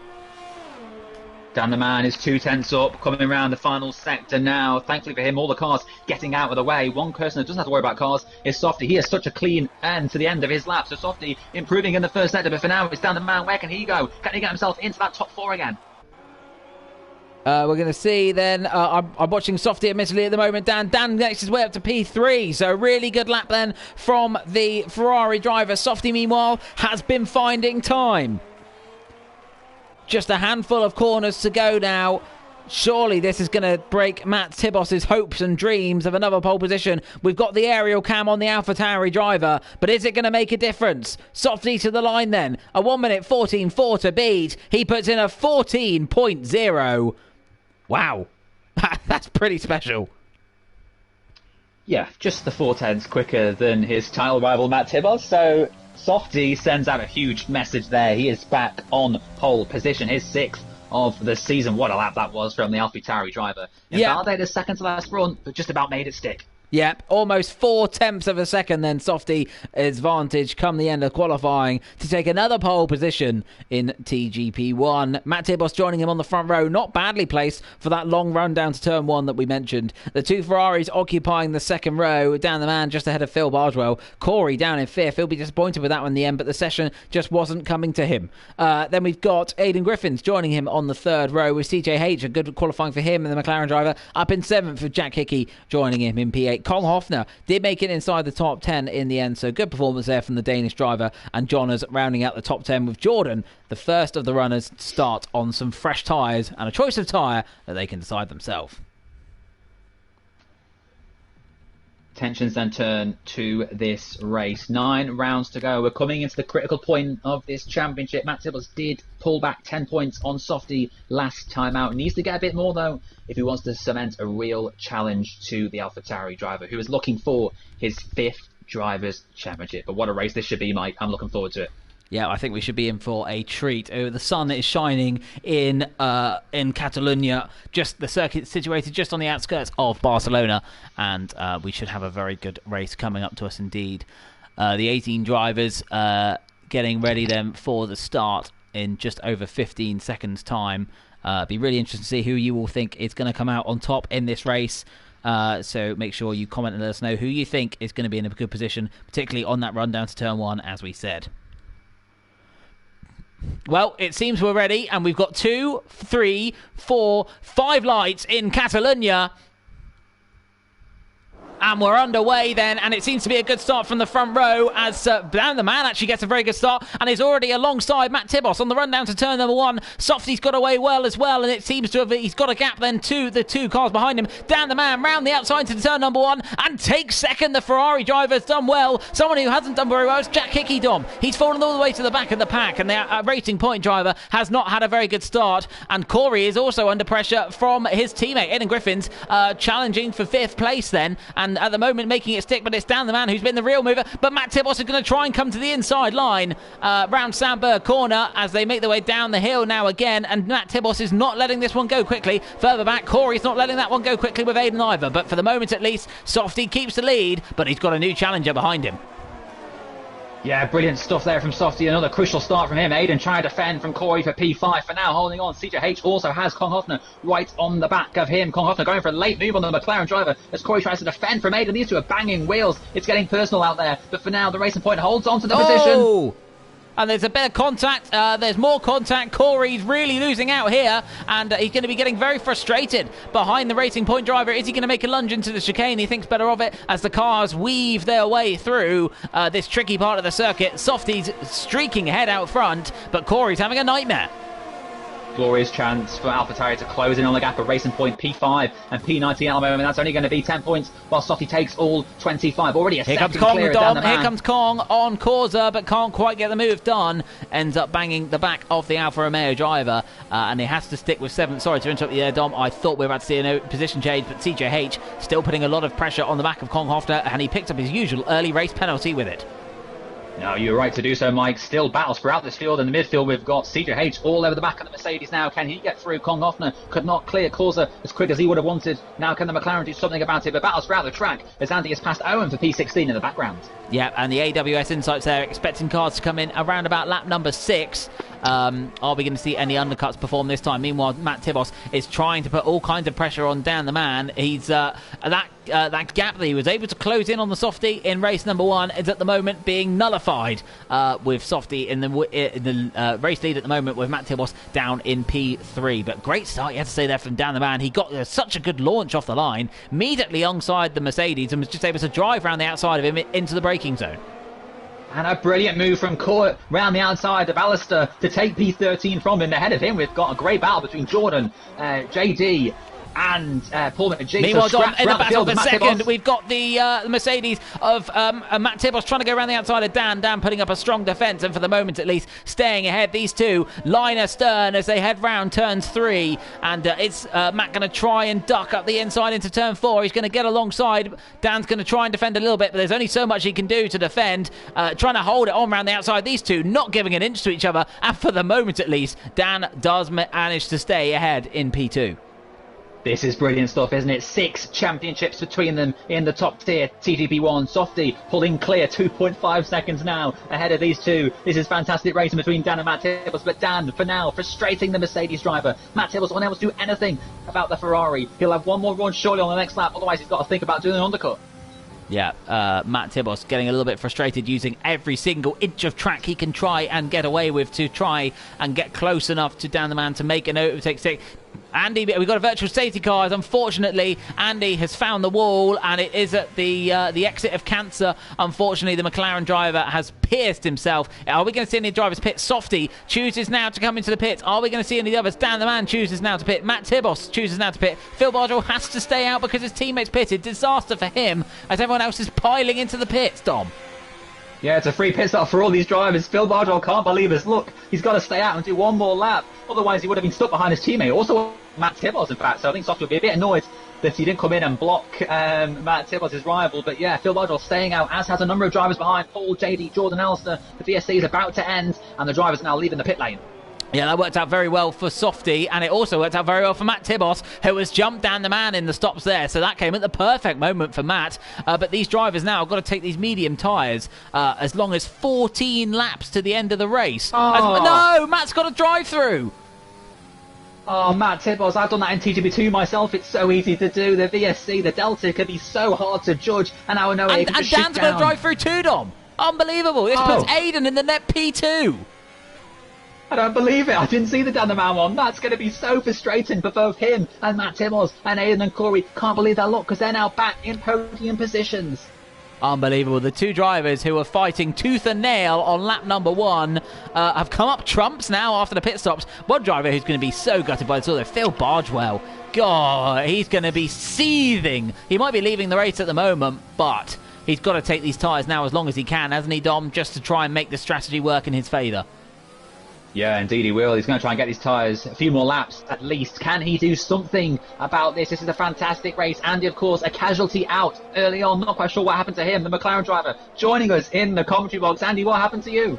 Dan the man is 2/10 up, coming around the final sector now. Thankfully for him, all the cars getting out of the way. One person that doesn't have to worry about cars is Softy. He has such a clean end to the end of his lap. So Softy improving in the first sector, but for now it's Dan the man. Where can he go? Can he get himself into that top 4 again? We're going to see then. I'm watching Softy admittedly at the moment. Dan makes his way up to P3. So really good lap then from the Ferrari driver. Softy, meanwhile, has been finding time. Just a handful of corners to go now. Surely this is going to break Matt Tibos' hopes and dreams of another pole position. We've got the aerial cam on the AlphaTauri driver, but is it going to make a difference? Softy to the line then. A 1:14.4 to beat. He puts in a 14.0. Wow. That's pretty special. Yeah, just the 4/10 quicker than his title rival Matt Tibos, so Softy sends out a huge message there. He is back on pole position, his 6th of the season. What a lap that was from the AlphaTauri driver. Invalidated second to last run, but just about made it stick. Yep, almost 4/10 of a second then Softy is vantage come the end of qualifying to take another pole position in TGP1. Matt Tibos joining him on the front row, not badly placed for that long run down to turn 1 that we mentioned. The 2 Ferraris occupying the second row, down the man just ahead of Phil Bargewell. Corey down in 5th. He'll be disappointed with that one in the end, but the session just wasn't coming to him. Then we've got Aidan Griffiths joining him on the 3rd row with CJH, a good qualifying for him and the McLaren driver, up in 7th with Jack Hickey joining him in P8. Kong Hofner did make it inside the top 10 in the end, so good performance there from the Danish driver, and Jonas rounding out the top 10 with Jordan, the first of the runners to start on some fresh tyres and a choice of tyre that they can decide themselves. Tensions then turn to this race. 9 rounds to go. We're coming into the critical point of this championship. Matt Tibos did pull back 10 points on Softy last time out. Needs to get a bit more, though, if he wants to cement a real challenge to the AlphaTauri driver, who is looking for his 5th Drivers' Championship. But what a race this should be, Mike. I'm looking forward to it. Yeah, I think we should be in for a treat. The sun is shining in Catalonia, just the circuit situated just on the outskirts of Barcelona, and we should have a very good race coming up to us indeed. The 18 drivers getting ready then for the start in just over 15 seconds time. Be really interesting to see who you all think is going to come out on top in this race. So make sure you comment and let us know who you think is going to be in a good position, particularly on that run down to turn 1, as we said. Well, it seems we're ready, and we've got 2, 3, 4, 5 lights in Catalonia. And we're underway then, and it seems to be a good start from the front row as Dan the Man actually gets a very good start and is already alongside Matt Tibos on the run down to turn number 1. Softy's got away well as well, and it seems to have, he's got a gap then to the 2 cars behind him. Dan the Man round the outside to turn number 1 and takes second. The Ferrari driver's done well. Someone who hasn't done very well is Jack Hickey, Dom. He's fallen all the way to the back of the pack, and the Racing Point driver has not had a very good start. And Corey is also under pressure from his teammate, Aidan Griffins, challenging for 5th place then, and at the moment making it stick, but it's Dan the Man who's been the real mover. But Matt Tibos is going to try and come to the inside line round Sandberg corner as they make their way down the hill now again, and Matt Tibos is not letting this one go quickly. Further back, Corey's not letting that one go quickly with Aidan either, but for the moment at least, Softy keeps the lead, but he's got a new challenger behind him. Yeah, brilliant stuff there from Softy. Another crucial start from him. Aidan trying to defend from Corey for P5. For now, holding on. CJH also has Kong Hoffner right on the back of him. Kong Hoffner going for a late move on the McLaren driver as Corey tries to defend from Aidan. These two are banging wheels. It's getting personal out there. But for now, the Racing Point holds on to the position. And there's a bit of contact. There's more contact. Corey's really losing out here, and he's going to be getting very frustrated behind the Racing Point driver. Is he going to make a lunge into the chicane? He thinks better of it as the cars weave their way through this tricky part of the circuit. Softy's streaking ahead out front, but Corey's having a nightmare. Glorious chance for AlphaTauri to close in on the gap of Racing Point P5 and P19 at the moment. That's only going to be 10 points while Softy takes all 25. Already a second clear down the man. Here comes Kong on Corsa, but can't quite get the move done. Ends up banging the back of the Alfa Romeo driver, and he has to stick with 7th. Sorry to interrupt you there, Dom. I thought we were about to see a position change, but CJH still putting a lot of pressure on the back of Kong Hoffner, and he picked up his usual early race penalty with it. No, you're right to do so, Mike. Still battles throughout this field. In the midfield, we've got CJH all over the back of the Mercedes now. Can he get through? Kong Hoffner could not clear Corsa as quick as he would have wanted. Now can the McLaren do something about it? But battles throughout the track as Andy has passed Owen for P16 in the background. Yeah, and the AWS Insights there expecting cars to come in around about lap number 6. Are we going to see any undercuts perform this time? Meanwhile, Matt Tibos is trying to put all kinds of pressure on Dan the Man. He's that gap that he was able to close in on the Softy in race number 1 is at the moment being nullified with Softy in the race lead at the moment, with Matt Tibos down in P3. But great start, you have to say, there from Dan the Man. He got such a good launch off the line, immediately alongside the Mercedes, and was just able to drive around the outside of him into the braking zone. And a brilliant move from Court round the outside of Alistair to take P13 from him. Ahead of him, we've got a great battle between Jordan, JD, and Paul McGee. Meanwhile, Dom, in the battle for second, we've got the Mercedes of Matt Tibos trying to go around the outside of Dan. Dan putting up a strong defence, and for the moment at least staying ahead. These two line astern as they head round turns 3, and it's Matt going to try and duck up the inside into turn 4. He's going to get alongside. Dan's going to try and defend a little bit, but there's only so much he can do to defend. Trying to hold it on around the outside. These two not giving an inch to each other, and for the moment at least, Dan does manage to stay ahead in P2. This is brilliant stuff, isn't it? 6 championships between them in the top tier. TGP1, Softy pulling clear, 2.5 seconds now ahead of these two. This is fantastic racing between Dan and Matt Tibos, but Dan, for now, frustrating the Mercedes driver. Matt Tibos unable to do anything about the Ferrari. He'll have one more run surely on the next lap, otherwise he's got to think about doing an undercut. Yeah, Matt Tibos getting a little bit frustrated, using every single inch of track he can try and get away with to try and get close enough to Dan the Man to make an overtake stick. Andy, we've got a virtual safety car. Unfortunately, Andy has found the wall, and it is at the exit of Cancer. Unfortunately, the McLaren driver has pierced himself. Are we going to see any drivers pit? Softy chooses now to come into the pit. Are we going to see any others? Dan the Man chooses now to pit. Matt Tibos chooses now to pit. Phil Bargel has to stay out because his teammates pitted. Disaster for him as everyone else is piling into the pits, Dom. Yeah, it's a free pit stop for all these drivers. Phil Bargel can't believe his luck. He's got to stay out and do one more lap. Otherwise, he would have been stuck behind his teammate. Also, Matt Tibos, in fact. So I think Softy will be a bit annoyed that he didn't come in and block Matt Tibos, his rival. But yeah, Phil Bargel staying out, as has a number of drivers behind. Paul, JD, Jordan, Alistair. The VSC is about to end, and the drivers are now leaving the pit lane. Yeah, that worked out very well for Softy, and it also worked out very well for Matt Tibos, who has jumped down the man in the stops there. So that came at the perfect moment for Matt. But these drivers now have got to take these medium tyres as long as 14 laps to the end of the race. No, Matt's got a drive-through. Oh, Matt Tibos, I've done that in TGP2 myself. It's so easy to do. The VSC, the Delta can be so hard to judge. And now I know it can just Dan's got to drive through too, Dom. Unbelievable. This puts Aidan in the net P2. I don't believe it. I didn't see the down the man one. That's going to be so frustrating for both him and Matt Timmels and Aidan and Corey. Can't believe that look because they're now back in podium positions. Unbelievable. The two drivers who were fighting tooth and nail on lap number 1 have come up trumps now after the pit stops. One driver who's going to be so gutted by this all, Phil Bargewell. God, he's going to be seething. He might be leaving the race at the moment, but he's got to take these tyres now as long as he can, hasn't he, Dom, just to try and make the strategy work in his favour. Yeah, indeed he will. He's going to try and get these tyres a few more laps at least. Can he do something about this? This is a fantastic race. Andy, of course, a casualty out early on. Not quite sure what happened to him. The McLaren driver joining us in the commentary box. Andy, what happened to you?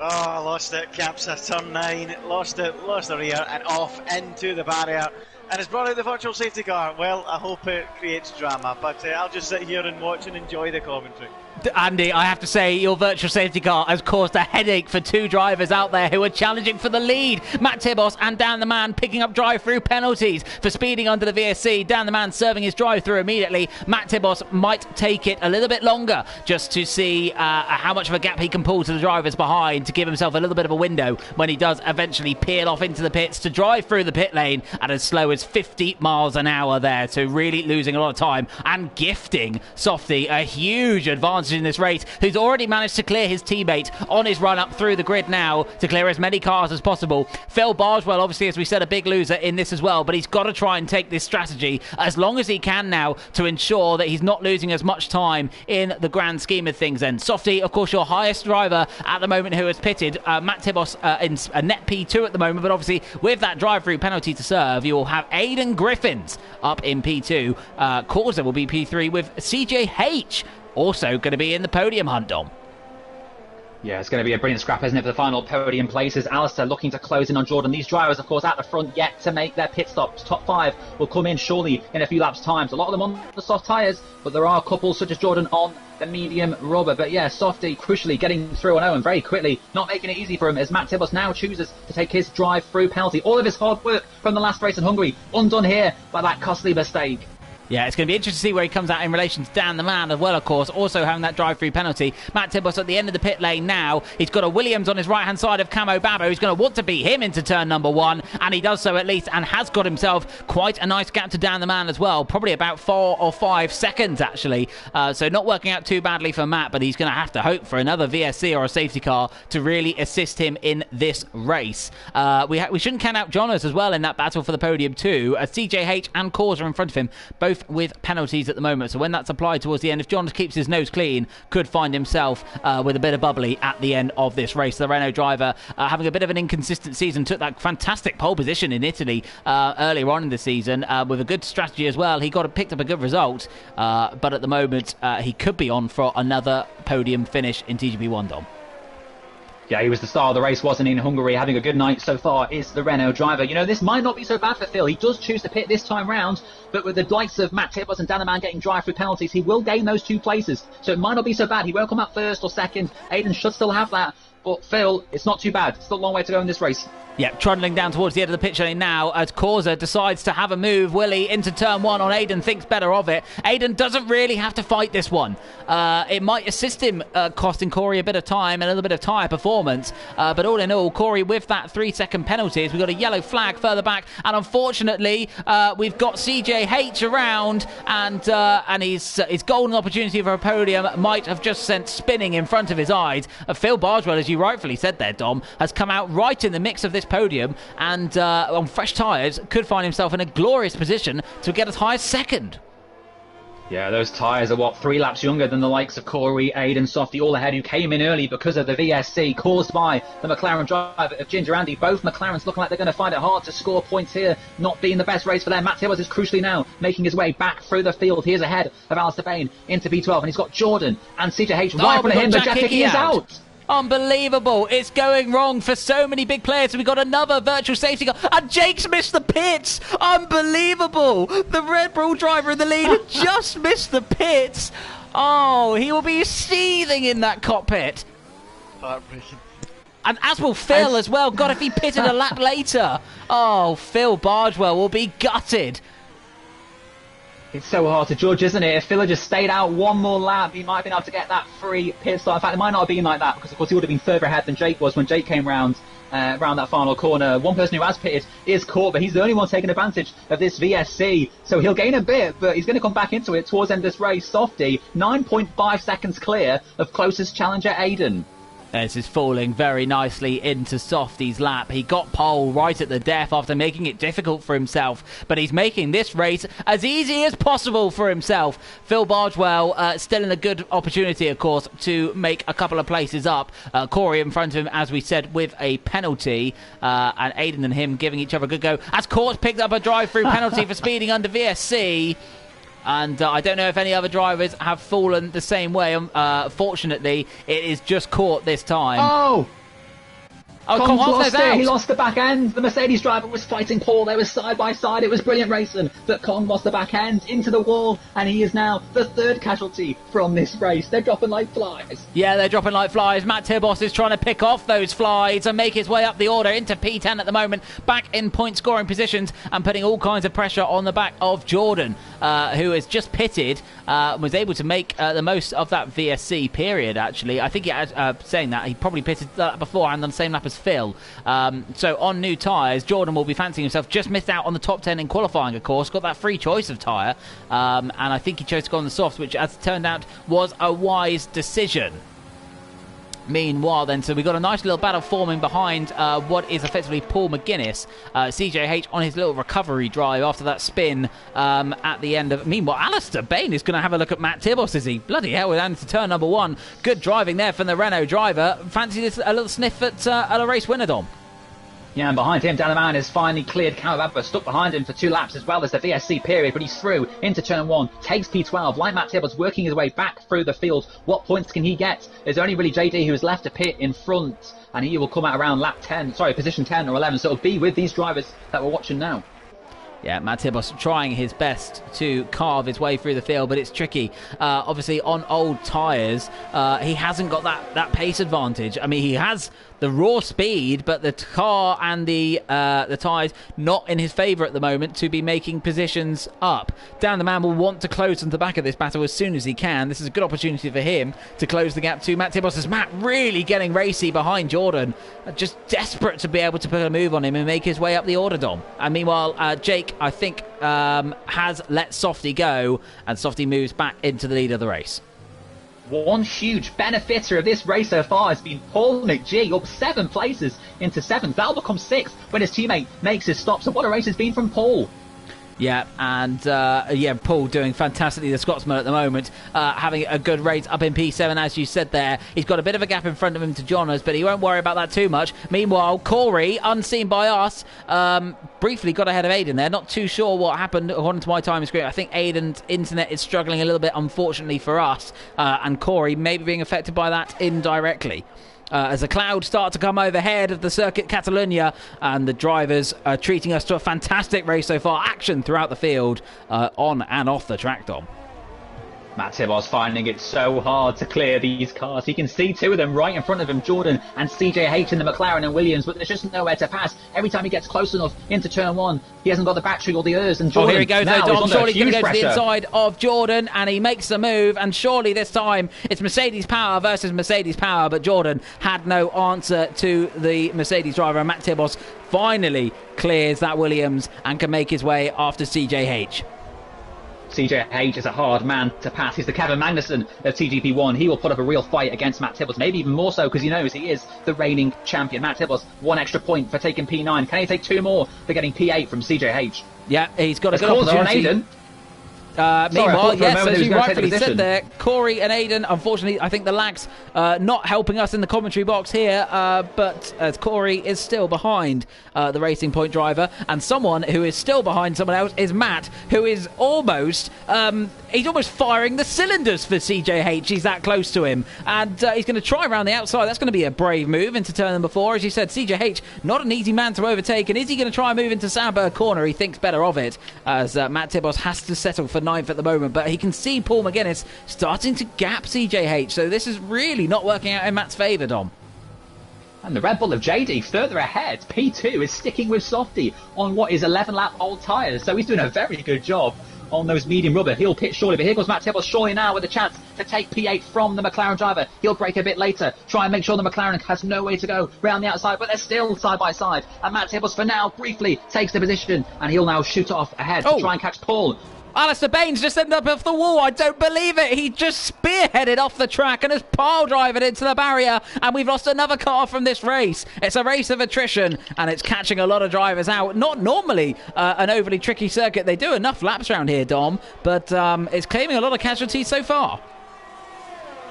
Oh, I lost it. Caps at turn 9. Lost the rear and off into the barrier. And it's brought out the virtual safety car. Well, I hope it creates drama, but I'll just sit here and watch and enjoy the commentary. Andy, I have to say, your virtual safety car has caused a headache for two drivers out there who are challenging for the lead. Matt Tibbos and Dan the Man picking up drive-through penalties for speeding under the VSC. Dan the Man serving his drive-through immediately. Matt Tibbos might take it a little bit longer just to see how much of a gap he can pull to the drivers behind to give himself a little bit of a window when he does eventually peel off into the pits to drive through the pit lane at as slow as 50 miles an hour there. So really losing a lot of time and gifting Softy a huge advantage in this race, who's already managed to clear his teammate on his run up through the grid now to clear as many cars as possible. Phil Bargewell, obviously, as we said, a big loser in this as well, but he's got to try and take this strategy as long as he can now to ensure that he's not losing as much time in the grand scheme of things. Then Softy, of course, your highest driver at the moment who has pitted. Matt Tibbos in a net P2 at the moment, but obviously with that drive-through penalty to serve, you will have Aidan Griffins up in P2. Causer will be P3 with CJH also going to be in the podium hunt, Dom. Yeah, it's going to be a brilliant scrap, isn't it, for the final podium places. Alistair looking to close in on Jordan. These drivers, of course, at the front yet to make their pit stops. Top 5 will come in surely in a few laps' time. So a lot of them on the soft tyres, but there are a couple, such as Jordan, on the medium rubber. But yeah, Softy crucially getting through on Owen very quickly, not making it easy for him as Matt Tibbos now chooses to take his drive-through penalty. All of his hard work from the last race in Hungary undone here by that costly mistake. Yeah, it's going to be interesting to see where he comes out in relation to Dan the Man as well, of course, also having that drive-through penalty. Matt Tibbos at the end of the pit lane now. He's got a Williams on his right-hand side of Camo Babo, who's going to want to beat him into turn number 1, and he does so at least, and has got himself quite a nice gap to Dan the Man as well, probably about 4 or 5 seconds, actually. So not working out too badly for Matt, but he's going to have to hope for another VSC or a safety car to really assist him in this race. We shouldn't count out Jonas as well in that battle for the podium too. CJH and Causer in front of him, both with penalties at the moment, so when that's applied towards the end, if John keeps his nose clean, could find himself with a bit of bubbly at the end of this race. The Renault driver having a bit of an inconsistent season, took that fantastic pole position in Italy earlier on in the season with a good strategy as well. He picked up a good result, but at the moment he could be on for another podium finish in TGP1, Dom. Yeah, he was the star of the race, wasn't he, in Hungary? Having a good night so far is the Renault driver. You know, this might not be so bad for Phil. He does choose to pit this time round, but with the likes of Matt Tibbos and Dan the Man getting drive-through penalties, he will gain those 2 places. So it might not be so bad. He won't come out first or second. Aidan should still have that. But Phil, it's not too bad. Still a long way to go in this race. Yeah, trundling down towards the end of the pitch lane now as Causer decides to have a move, Willie, into turn 1 on Aidan, thinks better of it. Aidan doesn't really have to fight this one. It might assist him, costing Corey a bit of time and a little bit of tyre performance. But all in all, Corey with that 3-second penalties, we've got a yellow flag further back. And unfortunately, we've got CJH around and his golden opportunity for a podium might have just sent spinning in front of his eyes. Phil Bargewell, as you rightfully said there, Dom, has come out right in the mix of this podium and on fresh tyres could find himself in a glorious position to get as high as second. Yeah, those tyres are, 3 laps younger than the likes of Corey, Aidan, Softy, all ahead, who came in early because of the VSC caused by the McLaren driver of Ginger Andy. Both McLarens looking like they're going to find it hard to score points here, not being the best race for them. Matt Tibbos is crucially now making his way back through the field. He is ahead of Alistair Bain into P12, and he's got Jordan and CJH right in front of him, but Jack Hickey is out. Unbelievable. It's going wrong for so many big players. We've got another virtual safety car. And Jake's missed the pits. Unbelievable. The Red Bull driver in the lead just missed the pits. Oh, he will be seething in that cockpit. Heartbreaking. And as will Phil as well. God, if he pitted a lap later. Oh, Phil Bargewell will be gutted. It's so hard to judge, isn't it? If Phil had just stayed out one more lap, he might have been able to get that free pit stop. In fact, it might not have been like that because, of course, he would have been further ahead than Jake was when Jake came round around that final corner. One person who has pitted is Court, but he's the only one taking advantage of this VSC. So he'll gain a bit, but he's going to come back into it towards the end of this race. Softy, 9.5 seconds clear of closest challenger Aiden. This is falling very nicely into Softy's lap. He got pole right at the death after making it difficult for himself, but he's making this race as easy as possible for himself. Phil Bargewell still in a good opportunity, of course, to make a couple of places up. Corey in front of him, as we said, with a penalty, and Aiden and him giving each other a good go. As Court picked up a drive-through penalty for speeding under VSC. And I don't know if any other drivers have fallen the same way. Fortunately, it is just Court this time. Oh! Kong lost it. He lost the back end. The Mercedes driver was fighting Paul. They were side by side. It was brilliant racing. But Kong lost the back end into the wall, and he is now the third casualty from this race. They're dropping like flies. Yeah, they're dropping like flies. Matt Tibos is trying to pick off those flies and make his way up the order into P10 at the moment, back in point scoring positions and putting all kinds of pressure on the back of Jordan, who has just pitted, was able to make the most of that VSC period, actually. I think he had, saying that, he probably pitted that beforehand on the same lap as Phil. So on new tyres, Jordan will be fancying himself. Just missed out on the top 10 in qualifying, of course. Got that free choice of tyre. And I think he chose to go on the softs, which, as it turned out, was a wise decision. Meanwhile, then, so we got a nice little battle forming behind what is effectively Paul McGuinness. CJH on his little recovery drive after that spin at the end of... Meanwhile, Alistair Bain is going to have a look at Matt Tibos, is he? Bloody hell, we're down to turn number 1. Good driving there from the Renault driver. Fancy this a little sniff at a race winner, Dom? Yeah, and behind him, Danaman has finally cleared Kawababa, stuck behind him for 2 laps as well as the VSC period, but he's through into turn 1, takes P12, like Matt Tibbles, working his way back through the field. What points can he get? There's only really JD who is left to pit in front, and he will come out around position 10 or 11, so it'll be with these drivers that we're watching now. Yeah, Matt Tibos trying his best to carve his way through the field, but it's tricky. Obviously, on old tyres, he hasn't got that pace advantage. I mean, he has the raw speed, but the car and the tyres not in his favour at the moment to be making positions up. Dan the man will want to close into the back of this battle as soon as he can. This is a good opportunity for him to close the gap to Matt Tibos. As Matt really getting racy behind Jordan, just desperate to be able to put a move on him and make his way up the order, Dom. And meanwhile, Jake, I think, has let Softy go, and Softy moves back into the lead of the race. One huge benefiter of this race so far has been Paul McGee, up 7 places into 7th. That'll become 6th when his teammate makes his stop. So what a race it's been from Paul. Yeah, and Paul doing fantastically, the Scotsman at the moment, having a good race up in P7, as you said there. He's got a bit of a gap in front of him to Jonas, but he won't worry about that too much. Meanwhile, Corey, unseen by us, briefly got ahead of Aiden there. Not too sure what happened according to my timing screen. I think Aiden's internet is struggling a little bit, unfortunately for us, and Corey maybe being affected by that indirectly. As the clouds start to come overhead of the Circuit Catalunya, and the drivers are treating us to a fantastic race so far. Action throughout the field, on and off the track, Dom. Matt Tibos finding it so hard to clear these cars. He can see 2 of them right in front of him, Jordan and CJH in the McLaren and Williams, but there's just nowhere to pass. Every time he gets close enough into turn 1, he hasn't got the battery or the ERS, and Jordan, here he goes, though, Dom. Surely he's going to go to the pressure. inside of Jordan, and he makes the move, and surely this time it's Mercedes power versus Mercedes power, but Jordan had no answer to the Mercedes driver, and Matt Tibos finally clears that Williams and can make his way after CJH. CJH is a hard man to pass. He's the Kevin Magnussen of TGP1. He will put up a real fight against Matt Tibbles, maybe even more so because he knows he is the reigning champion. Matt Tibbles, 1 extra point for taking P9. Can he take 2 more for getting P8 from CJH? Yeah, he's got a good opportunity. On Aiden. Meanwhile, yes, as you rightfully said there, Corey and Aiden, unfortunately, I think the lags not helping us in the commentary box here, but as Corey is still behind the Racing Point driver, and someone who is still behind someone else is Matt, who is almost firing the cylinders for CJH. He's that close to him, and he's going to try around the outside. That's going to be a brave move into turn number 4. As you said, CJH, not an easy man to overtake, and is he going to try and move into Sandberg corner? He thinks better of it, as Matt Tibos has to settle for 9th at the moment, but he can see Paul McGuinness starting to gap CJH, so this is really not working out in Matt's favour, Dom. And the Red Bull of JD further ahead. P2 is sticking with Softy on what is 11 lap old tyres, so he's doing a very good job on those medium rubber. He'll pit surely, but here goes Matt Tibbles surely now with a chance to take P8 from the McLaren driver. He'll brake a bit later, try and make sure the McLaren has no way to go round the outside, but they're still side by side. And Matt Tibbles for now briefly takes the position, and he'll now shoot off ahead to try and catch Paul. Alistair Baines just ended up off the wall. I don't believe it. He just spearheaded off the track and has pile driven into the barrier. And we've lost another car from this race. It's a race of attrition, and it's catching a lot of drivers out. Not normally an overly tricky circuit. They do enough laps around here, Dom, but it's claiming a lot of casualties so far.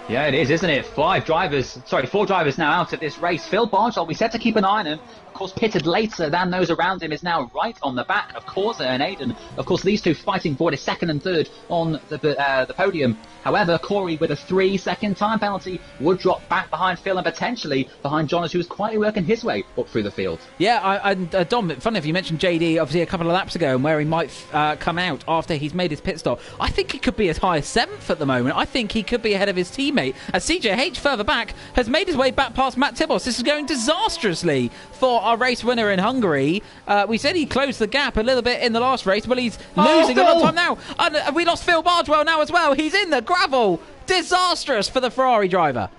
Yeah, it is, isn't it? Four drivers now out of this race. Phil Bargel, we said to keep an eye on him. Of course, pitted later than those around him, is now right on the back of Corsa and Aiden. Of course, these two fighting for the second and third on the podium. However, Corey, with a 3-second time penalty, would drop back behind Phil and potentially behind Jonas, who was quietly working his way up through the field. Yeah, Dom, funny if you mentioned JD, obviously, a couple of laps ago, and where he might come out after he's made his pit stop. I think he could be as high as 7th at the moment. I think he could be ahead of his teammate, as CJH further back has made his way back past Matt Tibos. This is going disastrously for our race winner in Hungary. We said he closed the gap a little bit in the last race, but he's losing a lot of time now. And we lost Phil Bardwell now as well. He's in the gravel. Disastrous for the Ferrari driver.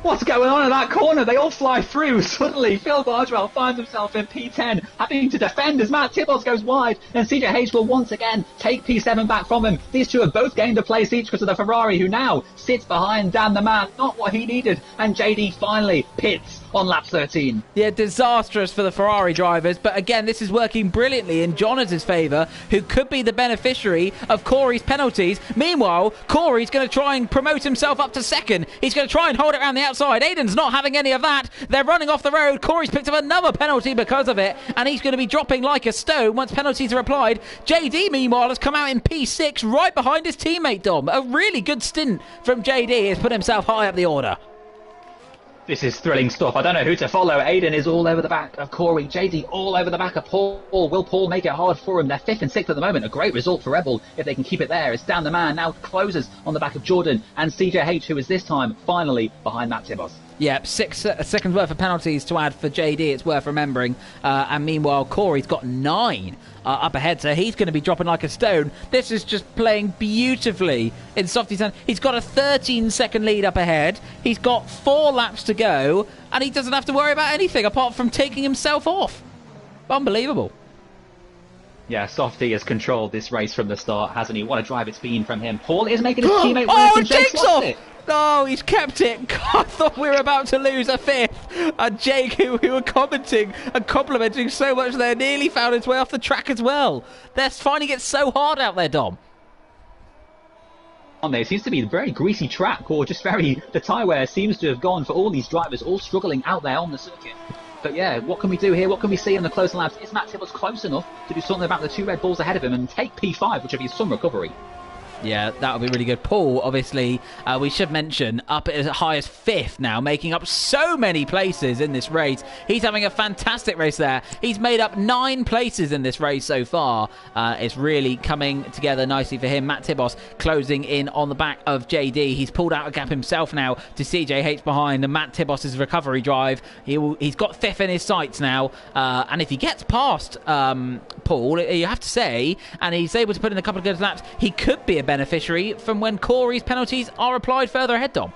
What's going on in that corner? They all fly through. Suddenly, Phil Bardwell finds himself in P10, having to defend as Matt Tibbles goes wide, and CJH will once again take P7 back from him. These two have both gained a place each because of the Ferrari, who now sits behind Dan the Man. Not what he needed, and JD finally pits on lap 13. Yeah, disastrous for the Ferrari drivers, but again, this is working brilliantly in Jonas' favour, who could be the beneficiary of Corey's penalties. Meanwhile, Corey's going to try and promote himself up to second. He's going to try and hold it around the outside. Aiden's not having any of that. They're running off the road. Corey's picked up another penalty because of it, and he's going to be dropping like a stone once penalties are applied. JD, meanwhile, has come out in P6 right behind his teammate, Dom. A really good stint from JD. Has put himself high up the order. This is thrilling stuff. I don't know who to follow. Aiden is all over the back of Corey. JD all over the back of Paul. Will Paul make it hard for him? They're 5th and 6th at the moment. A great result for Red Bull if they can keep it there. It's Dan the Man now closes on the back of Jordan and CJH, who is this time finally behind Matt Tibos. Yeah, 6 seconds worth of penalties to add for JD, it's worth remembering. And meanwhile, Corey's got 9 up ahead, so he's going to be dropping like a stone. This is just playing beautifully in Softy's hand. He's got a 13-second lead up ahead. He's got 4 laps to go, and he doesn't have to worry about anything apart from taking himself off. Unbelievable. Yeah, Softy has controlled this race from the start, hasn't he? What a drive it's been from him. Paul is making his teammate work, and Jake's lost it. No, he's kept it. I thought we were about to lose a 5th. And Jake, who were commenting and complimenting so much there, nearly found his way off the track as well. They're finding it so hard out there, Dom. On there, it seems to be a very greasy track, or just the tyre wear seems to have gone for all these drivers, all struggling out there on the circuit. But yeah, what can we do here? What can we see in the closing laps? Is Matt Tibbles close enough to do something about the 2 Red Bulls ahead of him and take P5, which would be some recovery? Yeah, that would be really good. Paul, obviously, we should mention, up as high as 5th now, making up so many places in this race. He's having a fantastic race there. He's made up 9 places in this race so far. It's really coming together nicely for him. Matt Tibos closing in on the back of JD. He's pulled out a gap himself now to CJH behind, and Matt Tibos' recovery drive. He's got 5th in his sights now, and if he gets past Paul, you have to say, and he's able to put in a couple of good laps, he could be a beneficiary from when Corey's penalties are applied further ahead, Dom.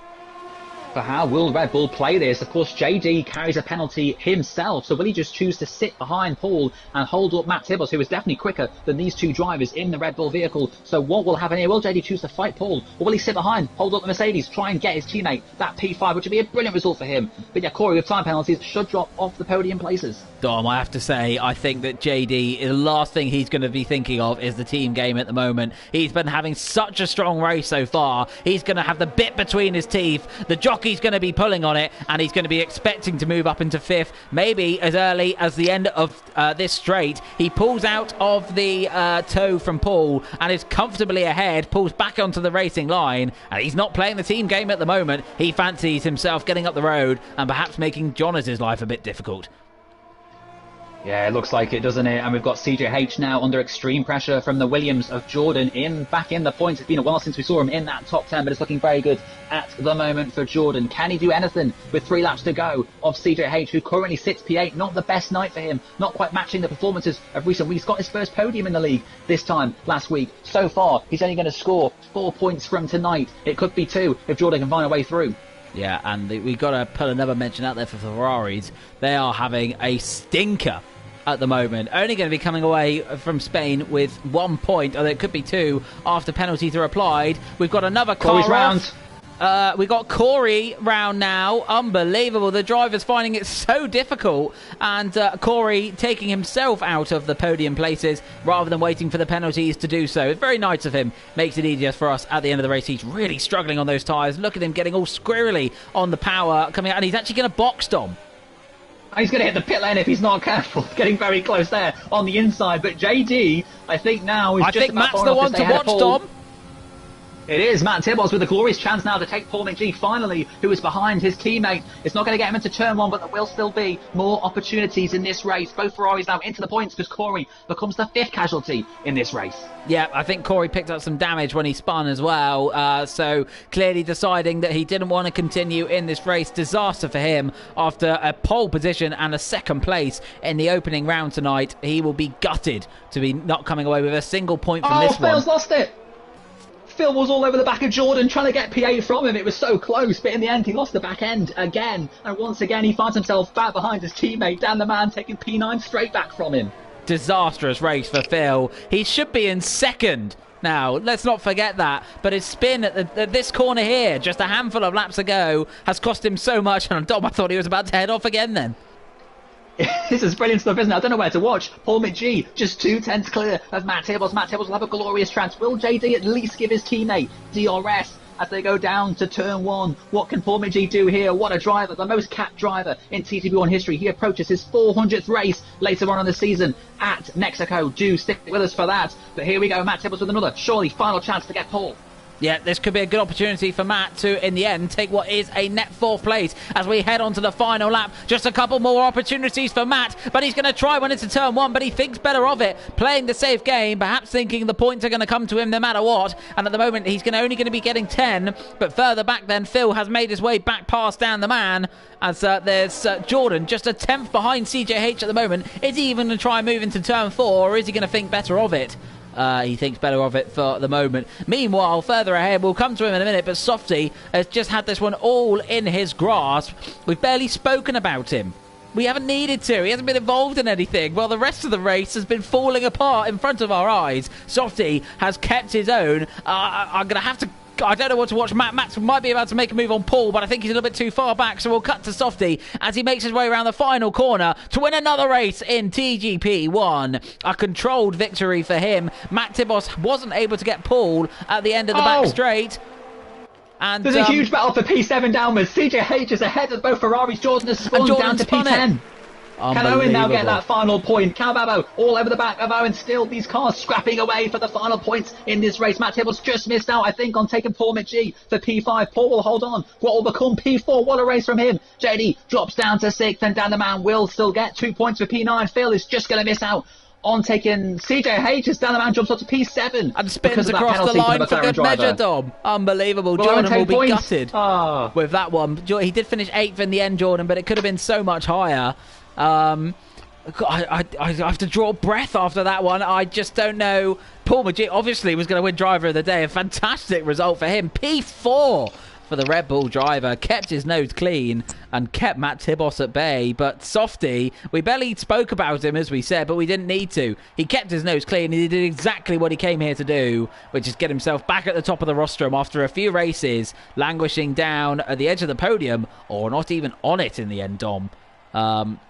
For how will Red Bull play this? Of course, JD carries a penalty himself, so will he just choose to sit behind Paul and hold up Matt Tibbles, who is definitely quicker than these 2 drivers in the Red Bull vehicle? So what will happen here? Will JD choose to fight Paul, or will he sit behind, hold up the Mercedes, try and get his teammate that P5, which would be a brilliant result for him? But yeah, Corey, with time penalties, should drop off the podium places. Dom, I have to say, I think that JD, the last thing he's going to be thinking of is the team game at the moment. He's been having such a strong race so far. He's going to have the bit between his teeth. The jockey's going to be pulling on it, and he's going to be expecting to move up into 5th, maybe as early as the end of this straight. He pulls out of the toe from Paul and is comfortably ahead, pulls back onto the racing line, and he's not playing the team game at the moment. He fancies himself getting up the road and perhaps making Jonas' life a bit difficult. Yeah, it looks like it, doesn't it? And we've got CJH now under extreme pressure from the Williams of Jordan back in the points. It's been a while since we saw him in that top 10, but it's looking very good at the moment for Jordan. Can he do anything with 3 laps to go of CJH, who currently sits P8? Not the best night for him, not quite matching the performances of recent weeks. Got his first podium in the league this time last week. So far, he's only going to score 4 points from tonight. It could be 2 if Jordan can find a way through. Yeah, and we've got to put another mention out there for Ferraris. They are having a stinker at the moment. Only going to be coming away from Spain with 1 point, although it could be 2 after penalties are applied. We've got another car round. We got Corey round now. Unbelievable. The driver's finding it so difficult, and Corey taking himself out of the podium places rather than waiting for the penalties to do so. It's very nice of him. Makes it easier for us at the end of the race. He's really struggling on those tyres. Look at him getting all squirrely on the power coming out, and he's actually going to box Dom. He's going to hit the pit lane if he's not careful. Getting very close there on the inside. But JD, I think now is just think Matt's the one to watch, Dom. It is Matt Tibbos with a glorious chance now to take Paul McGee finally, who is behind his teammate. It's not going to get him into turn 1, but there will still be more opportunities in this race. Both Ferraris now into the points because Corey becomes the 5th casualty in this race. Yeah, I think Corey picked up some damage when he spun as well, so clearly deciding that he didn't want to continue in this race. Disaster for him after a pole position and a 2nd place in the opening round tonight. He will be gutted to be not coming away with a single point from this one. Phil's lost it. Phil was all over the back of Jordan trying to get P8 from him. It was so close, but in the end he lost the back end again. And once again he finds himself back behind his teammate, Dan the Man, taking P9 straight back from him. Disastrous race for Phil. He should be in 2nd now. Let's not forget that. But his spin at this corner here, just a handful of laps ago, has cost him so much. And Dom, I thought he was about to head off again then. This is brilliant stuff, isn't it? I don't know where to watch. Paul McGee, just 2 tenths clear of Matt Tibbos. Matt Tibbos will have a glorious chance. Will JD at least give his teammate DRS as they go down to turn 1? What can Paul McGee do here? What a driver, the most capped driver in TGP1 history. He approaches his 400th race later on in the season at Mexico. Do stick with us for that. But here we go, Matt Tibbos with another, surely final chance to get Paul. Yeah, this could be a good opportunity for Matt to, in the end, take what is a net 4th place as we head on to the final lap. Just a couple more opportunities for Matt, but he's going to try when it's a turn 1, but he thinks better of it, playing the safe game, perhaps thinking the points are going to come to him no matter what, and at the moment he's only going to be getting 10, but further back then Phil has made his way back past Dan the Man, as there's Jordan just a 10th behind CJH at the moment. Is he even going to try and move into turn 4, or is he going to think better of it? He thinks better of it for the moment. Meanwhile, further ahead, we'll come to him in a minute, but Softy has just had this one all in his grasp. We've barely spoken about him. We haven't needed to. He hasn't been involved in anything. Well, the rest of the race has been falling apart in front of our eyes. Softy has kept his own. I'm going to have to... I don't know what to watch. Matt might be about to make a move on Paul, but I think he's a little bit too far back, so we'll cut to Softy as he makes his way around the final corner to win another race in TGP1. A controlled victory for him. Matt Tibbos wasn't able to get Paul at the end of the back straight. And there's a huge battle for P7 downwards. CJH is ahead of both Ferraris. Jordan has spun down to P10. Can Owen now get that final point? Calbabo all over the back of Owen. Still these cars scrapping away for the final points in this race. Matt Tibbos just missed out, I think, on taking Paul McGee for P5. Paul will hold on. What will become P4? What a race from him. JD drops down to 6th, and Dan the Man will still get 2 points for P9. Phil is just going to miss out on taking CJH as Dan the Man jumps up to P7. And spins across the line for good measure, Dom. Unbelievable. Jordan will be gutted with that one. He did finish 8th in the end, Jordan, but it could have been so much higher. I have to draw breath after that one. I just don't know. Paul McGee obviously was going to win driver of the day. A fantastic result for him. P4 for the Red Bull driver. Kept his nose clean and kept Matt Tibbos at bay. But Softy, we barely spoke about him, as we said, but we didn't need to. He kept his nose clean. He did exactly what he came here to do, which is get himself back at the top of the rostrum after a few races, languishing down at the edge of the podium, or not even on it in the end, Dom.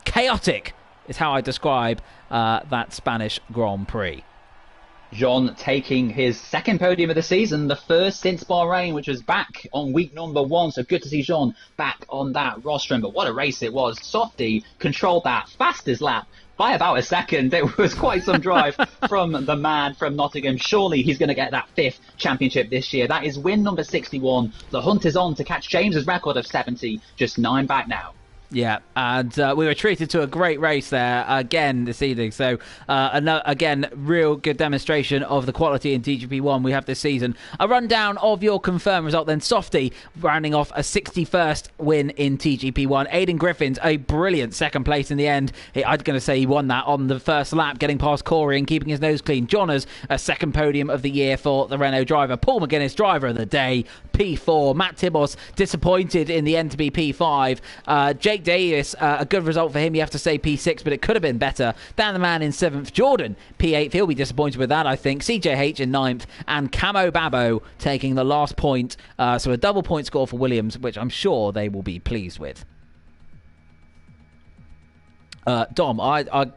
Chaotic is how I describe that Spanish Grand Prix. Jean taking his 2nd podium of the season, the first since Bahrain, which was back on week number 1. So good to see Jean back on that rostrum. But what a race it was. Softy controlled that fastest lap by about a second. It was quite some drive from the man from Nottingham. Surely he's going to get that 5th championship this year. That is win number 61. The hunt is on to catch James's record of 70, just 9 back now. Yeah, and we were treated to a great race there again this evening. So, again, real good demonstration of the quality in TGP1 we have this season. A rundown of your confirmed result then. Softy rounding off a 61st win in TGP1. Aidan Griffin's a brilliant second place in the end. I'm going to say he won that on the first lap, getting past Corey and keeping his nose clean. Johners, a second podium of the year for the Renault driver. Paul McGuinness, driver of the day, P4. Matt Tibos, disappointed in the end to be P5. Jake Davis, a good result for him, you have to say P6, but it could have been better. Dan the Man in 7th. Jordan, P8th. He'll be disappointed with that, I think. CJH in 9th. And Camo Babo taking the last point. So a double point score for Williams, which I'm sure they will be pleased with. Dom, I'm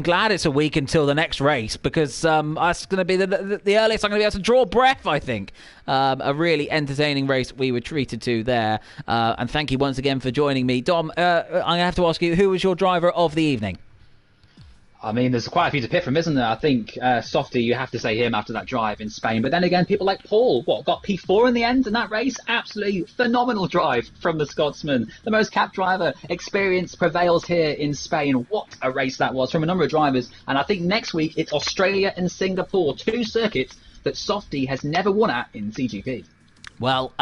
glad it's a week until the next race, because that's going to be the earliest I'm going to be able to draw breath, I think. A really entertaining race we were treated to there. And thank you once again for joining me. Dom, I'm going to have to ask you, who was your driver of the evening? I mean, there's quite a few to pick from, isn't there? I think Softy, you have to say him after that drive in Spain. But then again, people like Paul, got P4 in the end in that race? Absolutely phenomenal drive from the Scotsman. The most capped driver. Experience prevails here in Spain. What a race that was from a number of drivers. And I think next week it's Australia and Singapore, 2 circuits that Softy has never won at in TGP. Well,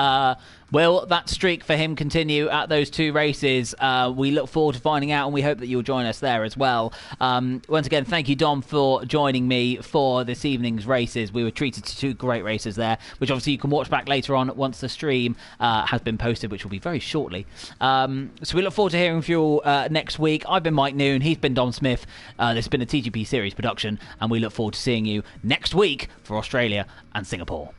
will that streak for him continue at those 2 races? We look forward to finding out, and we hope that you'll join us there as well. Once again, thank you, Dom, for joining me for this evening's races. We were treated to 2 great races there, which obviously you can watch back later on once the stream has been posted, which will be very shortly. So we look forward to hearing from you all next week. I've been Mike Noon. He's been Dom Smith. This has been a TGP Series production, and we look forward to seeing you next week for Australia and Singapore.